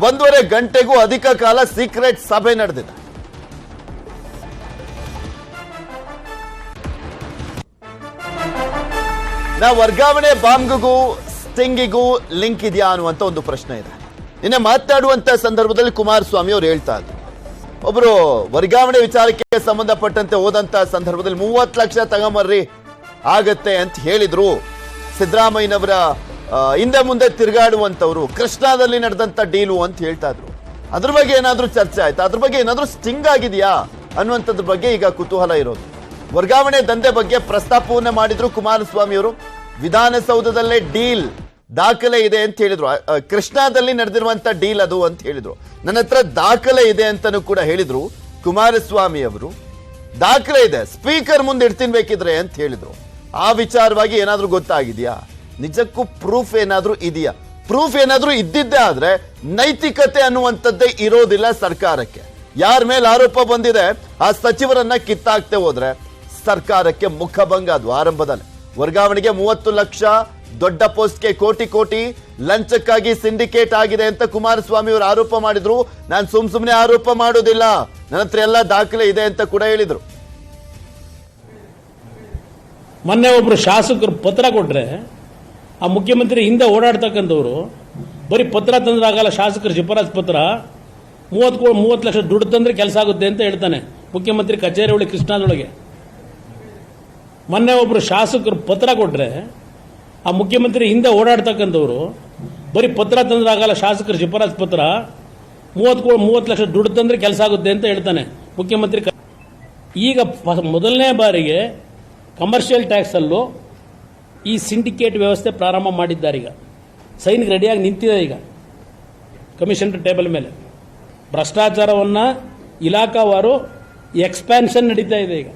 Speaker 1: 1.5 ಗಂಟೆಗೂ ಅಧಿಕ ಕಾಲ ಸೀಕ್ರೆಟ್ ಸಭೆ ನಡೆದಿದೆ. ವರ್ಗಾವಣೆ ಬಾಂಬ್ಗೂ ಸ್ಟಿಂಗಿಗೂ ಲಿಂಕ್ ಇದೆಯಾ ಅನ್ನುವಂತ ಒಂದು ಪ್ರಶ್ನೆ ಇದೆ. ನಿನ್ನೆ ಮಾತನಾಡುವಂತ ಸಂದರ್ಭದಲ್ಲಿ ಕುಮಾರಸ್ವಾಮಿ ಅವರು ಹೇಳ್ತಾ ಇದ್ರು, ಒಬ್ರು ವರ್ಗಾವಣೆ ವಿಚಾರಕ್ಕೆ ಸಂಬಂಧಪಟ್ಟಂತೆ ಹೋದಂತ ಸಂದರ್ಭದಲ್ಲಿ 30 ಲಕ್ಷ ತಗೊಂಬರ್ರಿ ಆಗತ್ತೆ ಅಂತ ಹೇಳಿದ್ರು. ಸಿದ್ದರಾಮಯ್ಯನವರ ಹಿಂದೆ ಮುಂದೆ ತಿರುಗಾಡುವಂತವ್ರು, ಕೃಷ್ಣಾದಲ್ಲಿ ನಡೆದಂತ ಡೀಲು ಅಂತ ಹೇಳ್ತಾ ಇದ್ರು. ಅದ್ರ ಬಗ್ಗೆ ಏನಾದ್ರೂ ಚರ್ಚೆ ಆಯ್ತಾ? ಅದ್ರ ಬಗ್ಗೆ ಏನಾದ್ರೂ ಸ್ಟಿಂಗ್ ಆಗಿದೆಯಾ ಅನ್ನುವಂಥದ್ರ ಬಗ್ಗೆ ಈಗ ಕುತೂಹಲ ಇರೋದು. ವರ್ಗಾವಣೆ ದಂಧೆ ಬಗ್ಗೆ ಪ್ರಸ್ತಾಪವನ್ನ ಮಾಡಿದ್ರು ಕುಮಾರಸ್ವಾಮಿ ಅವರು. ವಿಧಾನಸೌಧದಲ್ಲೇ ಡೀಲ್ ದಾಖಲೆ ಇದೆ ಅಂತ ಹೇಳಿದ್ರು. ಕೃಷ್ಣಾದಲ್ಲಿ ನಡೆದಿರುವಂತ ಡೀಲ್ ಅದು ಅಂತ ಹೇಳಿದ್ರು. ನನ್ನ ಹತ್ರ ದಾಖಲೆ ಇದೆ ಅಂತಾನೂ ಕೂಡ ಹೇಳಿದ್ರು ಕುಮಾರಸ್ವಾಮಿ ಅವರು. ದಾಖಲೆ ಇದೆ, ಸ್ಪೀಕರ್ ಮುಂದೆ ಇಡ್ತೀನಿ ಬೇಕಿದ್ರೆ ಅಂತ ಹೇಳಿದ್ರು. ಆ ವಿಚಾರವಾಗಿ ಏನಾದ್ರೂ ಗೊತ್ತಾಗಿದೆಯಾ? ನಿಜಕ್ಕೂ ಪ್ರೂಫ್ ಏನಾದ್ರೂ ಇದೆಯಾ? ಪ್ರೂಫ್ ಏನಾದ್ರೂ ಇದ್ದಿದ್ದೇ ಆದ್ರೆ ನೈತಿಕತೆ ಅನ್ನುವಂಥದ್ದೇ ಇರೋದಿಲ್ಲ ಸರ್ಕಾರಕ್ಕೆ. ಯಾರ ಮೇಲೆ ಆರೋಪ ಬಂದಿದೆ ಆ ಸಚಿವರನ್ನ ಕಿತ್ತಾಕ್ತೆ ಹೋದ್ರೆ ಸರ್ಕಾರಕ್ಕೆ ಮುಖಭಂಗ. ಅದು ಆರಂಭದಲ್ಲಿ ವರ್ಗಾವಣೆಗೆ 30 ಲಕ್ಷ, ದೊಡ್ಡ ಪೋಸ್ಟ್ಗೆ ಕೋಟಿ ಲಂಚಕ್ಕಾಗಿ ಸಿಂಡಿಕೇಟ್ ಆಗಿದೆ ಅಂತ ಕುಮಾರಸ್ವಾಮಿ ಅವರು ಆರೋಪ ಮಾಡಿದ್ರು. ನಾನು ಸುಮ್ನೆ ಆರೋಪ ಮಾಡೋದಿಲ್ಲ, ನನ್ನ ಹತ್ರ ಎಲ್ಲ ದಾಖಲೆ ಇದೆ ಅಂತ ಕೂಡ ಹೇಳಿದ್ರು.
Speaker 13: ಮೊನ್ನೆ ಒಬ್ರು ಶಾಸಕರು ಪತ್ರ ಕೊಟ್ರೆ ಆ ಮುಖ್ಯಮಂತ್ರಿ ಹಿಂದೆ ಓಡಾಡ್ತಕ್ಕಂಥವ್ರು ಬರೀ ಪತ್ರ ತಂದ್ರಾಗಲ್ಲ, ಶಾಸಕರ ಶಿಫಾರಸ್ ಪತ್ರ 30 ಲಕ್ಷ ದುಡ್ಡು ತಂದ್ರೆ ಕೆಲಸ ಆಗುತ್ತೆ ಅಂತ ಹೇಳ್ತಾನೆ ಮುಖ್ಯಮಂತ್ರಿ ಕಚೇರಿ ಒಳಗೆ, ಕೃಷ್ಣಾದೊಳಗೆ. ಮೊನ್ನೆ ಒಬ್ರು ಶಾಸಕರು ಪತ್ರ ಕೊಟ್ರೆ ಆ ಮುಖ್ಯಮಂತ್ರಿ ಹಿಂದೆ ಓಡಾಡ್ತಕ್ಕಂಥವ್ರು ಬರೀ ಪತ್ರ ತಂದ್ರಾಗಲ್ಲ, ಶಾಸಕರ ಶಿಫಾರಸ್ ಪತ್ರ 30 ಲಕ್ಷ ದುಡ್ಡು ತಂದ್ರೆ ಕೆಲಸ ಆಗುತ್ತೆ ಅಂತ ಹೇಳ್ತಾನೆ ಮುಖ್ಯಮಂತ್ರಿ. ಈಗ ಮೊದಲನೇ ಬಾರಿಗೆ ಕಮರ್ಷಿಯಲ್ ಟ್ಯಾಕ್ಸಲ್ಲೂ ಈ ಸಿಂಡಿಕೇಟ್ ವ್ಯವಸ್ಥೆ ಪ್ರಾರಂಭ ಮಾಡಿದ್ದಾರೆ. ಈಗ ಸೈನಿಕ ರೆಡಿಯಾಗಿ ನಿಂತಿದೆ. ಈಗ ಕಮಿಷನ್ ಟೇಬಲ್ ಮೇಲೆ ಭ್ರಷ್ಟಾಚಾರವನ್ನು ಇಲಾಖಾವಾರು ಎಕ್ಸ್ಪ್ಯಾನ್ಷನ್ ನಡೀತಾ ಇದೆ. ಈಗ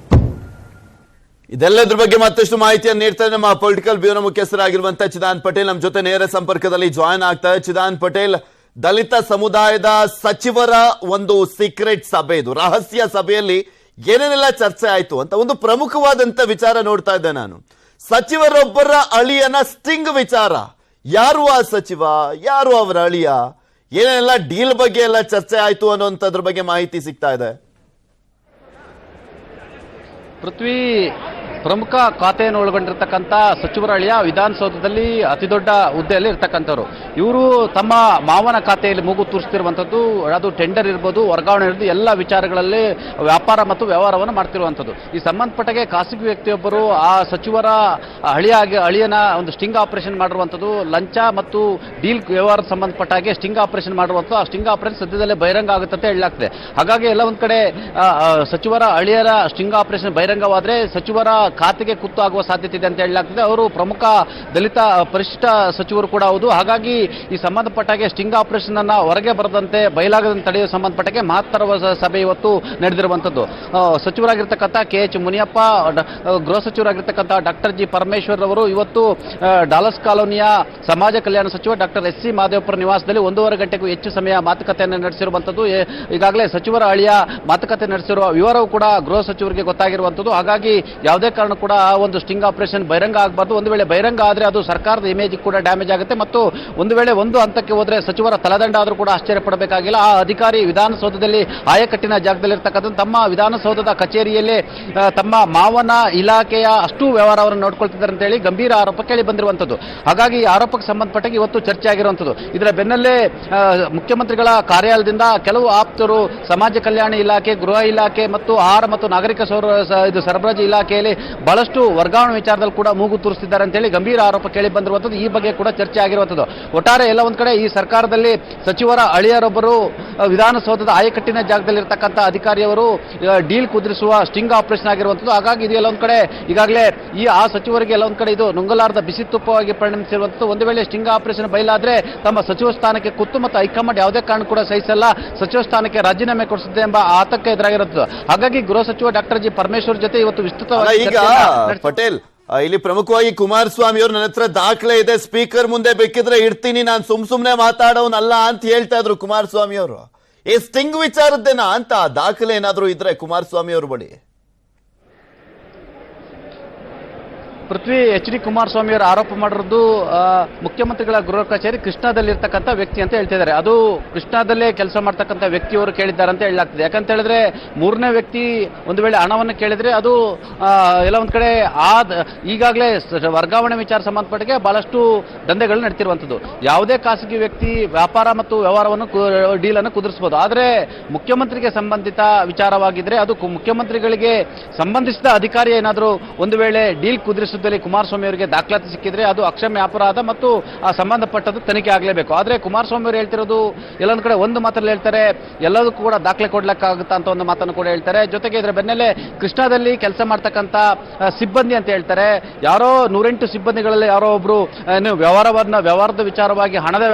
Speaker 1: ಇದೆಲ್ಲದ್ರ ಬಗ್ಗೆ ಮತ್ತಷ್ಟು ಮಾಹಿತಿಯನ್ನು ನೀಡ್ತಾರೆ ನಮ್ಮ ಪೊಲಿಟಿಕಲ್ ಬ್ಯೂರೋ ಮುಖ್ಯಸ್ಥರಾಗಿರುವಂತಹ ಚಿದಾನ್ ಪಟೇಲ್ ನಮ್ಮ ಜೊತೆ ನೇರ ಸಂಪರ್ಕದಲ್ಲಿ ಜಾಯಿನ್ ಆಗ್ತಾರೆ. ಚಿದಾನ್ ಪಟೇಲ್, ದಲಿತ ಸಮುದಾಯದ ಸಚಿವರ ಒಂದು ಸೀಕ್ರೆಟ್ ಸಭೆ, ಇದು ರಹಸ್ಯ ಸಭೆಯಲ್ಲಿ ಏನೇನೆಲ್ಲ ಚರ್ಚೆ ಆಯ್ತು ಅಂತ ಒಂದು ಪ್ರಮುಖವಾದಂತ ವಿಚಾರ ನೋಡ್ತಾ ಇದ್ದೆ ನಾನು. ಸಚಿವರೊಬ್ಬರ ಅಳಿಯನ ಸ್ಟಿಂಗ್ ವಿಚಾರ. ಯಾರು ಆ ಸಚಿವ, ಯಾರು ಅವರ ಅಳಿಯ, ಏನೆಲ್ಲ ಡೀಲ್ ಬಗ್ಗೆ ಎಲ್ಲ ಚರ್ಚೆ ಆಯ್ತು ಅನ್ನೋಂಥದ್ರ ಬಗ್ಗೆ ಮಾಹಿತಿ ಸಿಗ್ತಾ ಇದೆ.
Speaker 11: ಪೃಥ್ವಿ, ಪ್ರಮುಖ ಖಾತೆಯನ್ನು ಒಳಗೊಂಡಿರ್ತಕ್ಕಂಥ ಸಚಿವರ ಅಳಿಯ ವಿಧಾನಸೌಧದಲ್ಲಿ ಅತಿ ದೊಡ್ಡ ಹುದ್ದೆಯಲ್ಲಿ ಇರ್ತಕ್ಕಂಥವ್ರು. ಇವರು ತಮ್ಮ ಮಾವನ ಖಾತೆಯಲ್ಲಿ ಮೂಗು ತೂರಿಸ್ತಿರುವಂಥದ್ದು, ಅದು ಟೆಂಡರ್ ಇರ್ಬೋದು, ವರ್ಗಾವಣೆ ಇರ್ಬೋದು, ಎಲ್ಲ ವಿಚಾರಗಳಲ್ಲಿ ವ್ಯಾಪಾರ ಮತ್ತು ವ್ಯವಹಾರವನ್ನು ಮಾಡ್ತಿರುವಂಥದ್ದು. ಈ ಸಂಬಂಧಪಟ್ಟಾಗೆ ಖಾಸಗಿ ವ್ಯಕ್ತಿಯೊಬ್ಬರು ಆ ಸಚಿವರ ಅಳಿಯನ ಒಂದು ಸ್ಟಿಂಗ್ ಆಪರೇಷನ್ ಮಾಡಿರುವಂಥದ್ದು, ಲಂಚ ಮತ್ತು ಡೀಲ್ ವ್ಯವಹಾರದ ಸಂಬಂಧಪಟ್ಟಾಗೆ ಸ್ಟಿಂಗ್ ಆಪರೇಷನ್ ಮಾಡುವಂಥದ್ದು. ಆ ಸ್ಟಿಂಗ್ ಆಪರೇಷನ್ ಸದ್ಯದಲ್ಲೇ ಬಹಿರಂಗ ಆಗುತ್ತೆ ಅಂತ ಹೇಳಲಾಗ್ತದೆ. ಹಾಗಾಗಿ ಎಲ್ಲ ಒಂದು ಕಡೆ ಸಚಿವರ ಅಳಿಯರ ಸ್ಟಿಂಗ್ ಆಪರೇಷನ್ ಬಹಿರಂಗವಾದರೆ ಸಚಿವರ ಖಾತೆಗೆ ಕುತ್ತು ಆಗುವ ಸಾಧ್ಯತೆ ಇದೆ ಅಂತ ಹೇಳಲಾಗ್ತದೆ. ಅವರು ಪ್ರಮುಖ ದಲಿತ ಪರಿಶಿಷ್ಟ ಸಚಿವರು ಕೂಡ ಹೌದು. ಹಾಗಾಗಿ ಈ ಸಂಬಂಧಪಟ್ಟಾಗೆ ಸ್ಟಿಂಗ್ ಆಪರೇಷನ್ ಅನ್ನ ಹೊರಗೆ ಬರದಂತೆ ಬಯಲಾಗದಂತೆ ತಡೆಯುವ ಸಂಬಂಧಪಟ್ಟಾಗೆ ಮಹತ್ತರವಾದ ಸಭೆ ಇವತ್ತು ನಡೆದಿರುವಂತದ್ದು. ಸಚಿವರಾಗಿರ್ತಕ್ಕಂಥ KH ಮುನಿಯಪ್ಪ, ಗೃಹ ಸಚಿವರಾಗಿರ್ತಕ್ಕಂಥ ಡಾಕ್ಟರ್ ಜಿ ಪರಮೇಶ್ವರ್ ಅವರು ಇವತ್ತು ಡಾಲರ್ಸ್ ಕಾಲೋನಿಯ ಸಮಾಜ ಕಲ್ಯಾಣ ಸಚಿವ ಡಾಕ್ಟರ್ SC ಮಾದೇವಪುರ ನಿವಾಸದಲ್ಲಿ 1.5 ಗಂಟೆಗೂ ಹೆಚ್ಚು ಸಮಯ ಮಾತುಕತೆಯನ್ನು ನಡೆಸಿರುವಂತದ್ದು. ಈಗಾಗಲೇ ಸಚಿವರ ಅಳಿಯ ಮಾತುಕತೆ ನಡೆಸಿರುವ ವಿವರವು ಕೂಡ ಗೃಹ ಸಚಿವರಿಗೆ ಗೊತ್ತಾಗಿರುವಂತದ್ದು. ಹಾಗಾಗಿ ಯಾವುದೇ ಕಾರಣ ಕೂಡ ಒಂದು ಸ್ಟಿಂಗ್ ಆಪರೇಷನ್ ಬಹಿರಂಗ ಆಗಬಾರ್ದು. ಒಂದು ವೇಳೆ ಬಹಿರಂಗ ಆದರೆ ಅದು ಸರ್ಕಾರದ ಇಮೇಜ್ ಕೂಡ ಡ್ಯಾಮೇಜ್ ಆಗುತ್ತೆ ಮತ್ತು ಒಂದು ವೇಳೆ ಒಂದು ಹಂತಕ್ಕೆ ಹೋದ್ರೆ ಸಚಿವರ ತಲೆದಂಡ ಆದರೂ ಕೂಡ ಆಶ್ಚರ್ಯ ಪಡಬೇಕಾಗಿಲ್ಲ. ಆ ಅಧಿಕಾರಿ ವಿಧಾನಸೌಧದಲ್ಲಿ ಆಯಕಟ್ಟಿನ ಜಾಗದಲ್ಲಿರ್ತಕ್ಕಂಥ ತಮ್ಮ ವಿಧಾನಸೌಧದ ಕಚೇರಿಯಲ್ಲೇ ತಮ್ಮ ಮಾವನ ಇಲಾಖೆಯ ಅಷ್ಟು ವ್ಯವಹಾರವನ್ನು ನೋಡ್ಕೊಳ್ತಿದ್ದಾರೆ ಅಂತ ಹೇಳಿ ಗಂಭೀರ ಆರೋಪ ಕೇಳಿ ಬಂದಿರುವಂತದ್ದು. ಹಾಗಾಗಿ ಈ ಆರೋಪಕ್ಕೆ ಸಂಬಂಧಪಟ್ಟಾಗಿ ಇವತ್ತು ಚರ್ಚೆ ಆಗಿರುವಂತದ್ದು. ಇದರ ಬೆನ್ನಲ್ಲೇ ಮುಖ್ಯಮಂತ್ರಿಗಳ ಕಾರ್ಯಾಲಯದಿಂದ ಕೆಲವು ಆಪ್ತರು ಸಮಾಜ ಕಲ್ಯಾಣ ಇಲಾಖೆ, ಗೃಹ ಇಲಾಖೆ ಮತ್ತು ಆಹಾರ ಮತ್ತು ನಾಗರಿಕ ಸರಬರಾಜು ಇಲಾಖೆಯಲ್ಲಿ ಬಹಳಷ್ಟು ವರ್ಗಾವಣೆ ವಿಚಾರದಲ್ಲಿ ಕೂಡ ಮೂಗು ತೂರಿಸಿದ್ದಾರೆ ಅಂತ ಹೇಳಿ ಗಂಭೀರ ಆರೋಪ ಕೇಳಿ ಬಂದಿರುವಂತದ್ದು. ಈ ಬಗ್ಗೆ ಕೂಡ ಚರ್ಚೆ ಆಗಿರುವಂತದ್ದು. ಒಟ್ಟಾರೆ ಎಲ್ಲ ಒಂದ್ ಕಡೆ ಈ ಸರ್ಕಾರದಲ್ಲಿ ಸಚಿವರ ಅಳಿಯರೊಬ್ಬರು ವಿಧಾನಸೌಧದ ಆಯಕಟ್ಟಿನ ಜಾಗದಲ್ಲಿರ್ತಕ್ಕಂಥ ಅಧಿಕಾರಿಯವರು ಡೀಲ್ ಕುದುರಿಸುವ ಸ್ಟಿಂಗ್ ಆಪರೇಷನ್ ಆಗಿರುವಂತದ್ದು. ಹಾಗಾಗಿ ಇದೆಲ್ಲ ಒಂದ್ ಕಡೆ ಈಗಾಗಲೇ ಆ ಸಚಿವರಿಗೆ ಎಲ್ಲ ಒಂದ್ ಕಡೆ ಇದು ನುಂಗಲಾರದ ಬಿಸಿ ತುಪ್ಪವಾಗಿ ಪರಿಣಮಿಸಿರುವಂತದ್ದು. ಒಂದು ವೇಳೆ ಸ್ಟಿಂಗ್ ಆಪರೇಷನ್ ಬಯಲಾದ್ರೆ ತಮ್ಮ ಸಚಿವ ಸ್ಥಾನಕ್ಕೆ ಕುತ್ತು ಮತ್ತು ಹೈಕಮಾಂಡ್ ಯಾವುದೇ ಕಾರಣ ಕೂಡ ಸಹಿಸಲ್ಲ, ಸಚಿವ ಸ್ಥಾನಕ್ಕೆ ರಾಜೀನಾಮೆ ಕೊಡಿಸುತ್ತೆ ಎಂಬ ಆತಂಕ ಎದುರಾಗಿರುತ್ತದೆ. ಹಾಗಾಗಿ ಗೃಹ ಸಚಿವ ಡಾಕ್ಟರ್ ಜಿ ಪರಮೇಶ್ವರ್ ಜೊತೆ ಇವತ್ತು ವಿಸ್ತೃತವಾಗಿ
Speaker 1: ಈಗ ಪಟೇಲ್, ಇಲ್ಲಿ ಪ್ರಮುಖವಾಗಿ ಕುಮಾರಸ್ವಾಮಿ ಅವರು ನನ್ನ ಹತ್ರ ದಾಖಲೆ ಇದೆ, ಸ್ಪೀಕರ್ ಮುಂದೆ ಬೇಕಿದ್ರೆ ಇಡ್ತೀನಿ, ನಾನು ಸುಮ್ನೆ ಮಾತಾಡೋನಲ್ಲ ಅಂತ ಹೇಳ್ತಾ ಇದ್ರು ಕುಮಾರಸ್ವಾಮಿ ಅವರು. ಈ ಸ್ಟಿಂಗ್ ವಿಚಾರದ್ದೇನಾ ಅಂತ ದಾಖಲೆ ಏನಾದ್ರು ಇದ್ರೆ ಕುಮಾರಸ್ವಾಮಿ ಅವ್ರ ಬಳಿ?
Speaker 11: ಪೃಥ್ವಿ, HD ಕುಮಾರಸ್ವಾಮಿ ಅವರು ಆರೋಪ ಮಾಡಿರೋದು ಮುಖ್ಯಮಂತ್ರಿಗಳ ಗೃಹ ಕಚೇರಿ ಕೃಷ್ಣಾದಲ್ಲಿರ್ತಕ್ಕಂಥ ವ್ಯಕ್ತಿ ಅಂತ ಹೇಳ್ತಿದ್ದಾರೆ. ಅದು ಕೃಷ್ಣಾದಲ್ಲೇ ಕೆಲಸ ಮಾಡ್ತಕ್ಕಂಥ ವ್ಯಕ್ತಿಯವರು ಕೇಳಿದ್ದಾರೆ ಅಂತ ಹೇಳಲಾಗ್ತದೆ. ಯಾಕಂತ ಹೇಳಿದ್ರೆ ಮೂರನೇ ವ್ಯಕ್ತಿ ಒಂದು ವೇಳೆ ಹಣವನ್ನು ಕೇಳಿದ್ರೆ ಅದು ಎಲ್ಲ ಒಂದ್ ಕಡೆ ಈಗಾಗಲೇ ವರ್ಗಾವಣೆ ವಿಚಾರ ಸಂಬಂಧಪಟ್ಟಿಗೆ ಬಹಳಷ್ಟು ದಂಧೆಗಳು ನಡೀತಿರುವಂತದ್ದು. ಯಾವುದೇ ಖಾಸಗಿ ವ್ಯಕ್ತಿ ವ್ಯಾಪಾರ ಮತ್ತು ವ್ಯವಹಾರವನ್ನು ಡೀಲ್ ಅನ್ನು ಕುದುರಿಸಬಹುದು. ಆದರೆ ಮುಖ್ಯಮಂತ್ರಿಗೆ ಸಂಬಂಧಿತ ವಿಚಾರವಾಗಿದ್ರೆ ಅದು ಮುಖ್ಯಮಂತ್ರಿಗಳಿಗೆ ಸಂಬಂಧಿಸಿದ ಅಧಿಕಾರಿ ಏನಾದರೂ ಒಂದು ವೇಳೆ ಡೀಲ್ ಕುದುರಿಸ ಕುಮಾರಸ್ವಾಮಿ ಅವರಿಗೆ ದಾಖಲಾತಿ ಸಿಕ್ಕಿದ್ರೆ ಅದು ಅಕ್ಷಮ್ಯ ಅಪರಾಧ ಮತ್ತು ಆ ಸಂಬಂಧಪಟ್ಟದ್ದು ತನಿಖೆ ಆಗಲೇಬೇಕು. ಆದ್ರೆ ಕುಮಾರಸ್ವಾಮಿ ಅವರು ಹೇಳ್ತಿರೋದು ಎಲ್ಲೊಂದ್ ಕಡೆ ಒಂದು ಮಾತಲ್ಲಿ ಹೇಳ್ತಾರೆ, ಎಲ್ಲದಕ್ಕೂ ಕೂಡ ದಾಖಲೆ ಕೊಡ್ಲಿಕ್ಕಾಗುತ್ತಾ ಅಂತ ಒಂದು ಮಾತನ್ನು ಕೂಡ ಹೇಳ್ತಾರೆ. ಜೊತೆಗೆ ಇದರ ಬೆನ್ನಲ್ಲೇ ಕೃಷ್ಣಾದಲ್ಲಿ ಕೆಲಸ ಮಾಡ್ತಕ್ಕಂಥ ಸಿಬ್ಬಂದಿ ಅಂತ ಹೇಳ್ತಾರೆ. ಯಾರೋ 108 ಸಿಬ್ಬಂದಿಗಳಲ್ಲಿ ಯಾರೋ ಒಬ್ರು ವ್ಯವಹಾರದ ವಿಚಾರವಾಗಿ ಹಣದ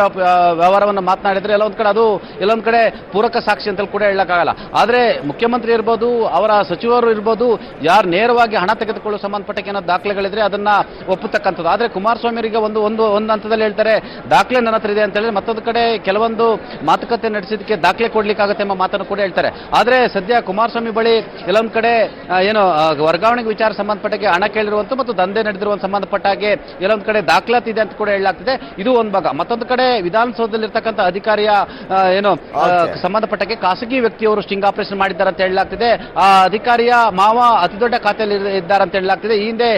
Speaker 11: ವ್ಯವಹಾರವನ್ನು ಮಾತನಾಡಿದ್ರೆ ಎಲ್ಲೊಂದ್ ಕಡೆ ಅದು ಎಲ್ಲೊಂದ್ ಕಡೆ ಪೂರಕ ಸಾಕ್ಷಿ ಅಂತ ಕೂಡ ಹೇಳಕ್ಕಾಗಲ್ಲ. ಆದ್ರೆ ಮುಖ್ಯಮಂತ್ರಿ ಇರ್ಬೋದು, ಅವರ ಸಚಿವರು ಇರ್ಬೋದು, ಯಾರು ನೇರವಾಗಿ ಹಣ ತೆಗೆದುಕೊಳ್ಳುವ ಸಂಬಂಧಪಟ್ಟ ಏನೋ ದಾಖಲೆಗಳಿದ್ರೆ ಅದನ್ನ ಒಪ್ಪತಕ್ಕಂಥದ್ದು. ಆದ್ರೆ ಕುಮಾರಸ್ವಾಮಿ ಅವರಿಗೆ ಒಂದು ಹಂತದಲ್ಲಿ ಹೇಳ್ತಾರೆ ದಾಖಲೆ ನನ್ನ ಹತ್ರ ಇದೆ ಅಂತ ಹೇಳಿ, ಮತ್ತೊಂದು ಕಡೆ ಕೆಲವೊಂದು ಮಾತುಕತೆ ನಡೆಸಿದಕ್ಕೆ ದಾಖಲೆ ಕೊಡ್ಲಿಕ್ಕಾಗತ್ತೆ ಎಂಬ ಮಾತನ್ನು ಕೂಡ ಹೇಳ್ತಾರೆ. ಆದ್ರೆ ಸದ್ಯ ಕುಮಾರಸ್ವಾಮಿ ಬಳಿ ಎಲ್ಲೊಂದ್ ಕಡೆ ಏನು ವರ್ಗಾವಣೆಗೆ ವಿಚಾರ ಸಂಬಂಧಪಟ್ಟಾಗೆ ಹಣ ಕೇಳಿರುವಂತ ಮತ್ತು ದಂಧೆ ನಡೆದಿರುವ ಸಂಬಂಧಪಟ್ಟಾಗೆ ಎಲ್ಲೊಂದ್ ಕಡೆ ದಾಖಲಾತಿ ಇದೆ ಅಂತ ಕೂಡ ಹೇಳಲಾಗ್ತಿದೆ. ಇದು ಒಂದು ಭಾಗ. ಮತ್ತೊಂದು ಕಡೆ ವಿಧಾನಸೌಧದಲ್ಲಿರ್ತಕ್ಕಂಥ ಅಧಿಕಾರಿಯ ಏನು ಸಂಬಂಧಪಟ್ಟಾಗೆ ಖಾಸಗಿ ವ್ಯಕ್ತಿಯವರು ಸ್ಟಿಂಗ್ ಆಪರೇಷನ್ ಮಾಡಿದ್ದಾರೆ ಅಂತ ಹೇಳಲಾಗ್ತಿದೆ. ಆ ಅಧಿಕಾರಿಯ ಮಾವ ಅತಿ ದೊಡ್ಡ ಖಾತೆಯಲ್ಲಿ ಇದ್ದಾರೆ ಅಂತ ಹೇಳಲಾಗ್ತಿದೆ. ಈ ಹಿಂದೆ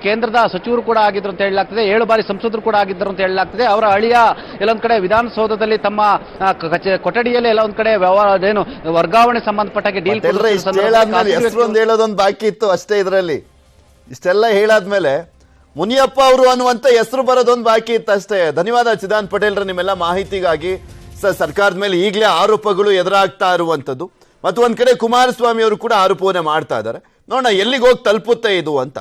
Speaker 11: ಕೇಂದ್ರದ ಸಚಿವರು ಕೂಡ ಆಗಿದ್ರು ಅಂತ ಹೇಳಲಾಗ್ತದೆ, 7 ಬಾರಿ ಸಂಸದರು ಕೂಡ ಆಗಿದ್ದರು ಅಂತ ಹೇಳಲಾಗ್ತದೆ. ಅವರ ಅಳಿಯ ಎಲ್ಲೊಂದ್ ಕಡೆ ವಿಧಾನಸೌಧದಲ್ಲಿ ತಮ್ಮ ಕೊಠಡಿಯಲ್ಲಿ ಎಲ್ಲ ಒಂದ್ ಕಡೆ ವ್ಯವಹಾರ ಏನು ವರ್ಗಾವಣೆ ಸಂಬಂಧಪಟ್ಟಾಗೆ ಡೀಲ್
Speaker 1: ಹೇಳೋದೊಂದು ಬಾಕಿ ಇತ್ತು ಅಷ್ಟೇ. ಇದರಲ್ಲಿ ಇಷ್ಟೆಲ್ಲ ಹೇಳಾದ್ಮೇಲೆ ಮುನಿಯಪ್ಪ ಅವರು ಅನ್ನುವಂತ ಹೆಸರು ಬರೋದೊಂದು ಬಾಕಿ ಇತ್ತು ಅಷ್ಟೇ. ಧನ್ಯವಾದ ಚಿದಾನ್ ಪಟೇಲ್ ನಿಮ್ಮೆಲ್ಲ ಮಾಹಿತಿಗಾಗಿ. ಸರ್ಕಾರದ ಮೇಲೆ ಈಗಲೇ ಆರೋಪಗಳು ಎದುರಾಗ್ತಾ ಇರುವಂತದ್ದು ಮತ್ತು ಒಂದ್ ಕಡೆ ಕುಮಾರಸ್ವಾಮಿ ಅವರು ಕೂಡ ಆರೋಪವನ್ನೇ ಮಾಡ್ತಾ ಇದ್ದಾರೆ. ನೋಡೋಣ ಎಲ್ಲಿಗೆ ಹೋಗಿ ತಲುಪುತ್ತೆ ಇದು ಅಂತ.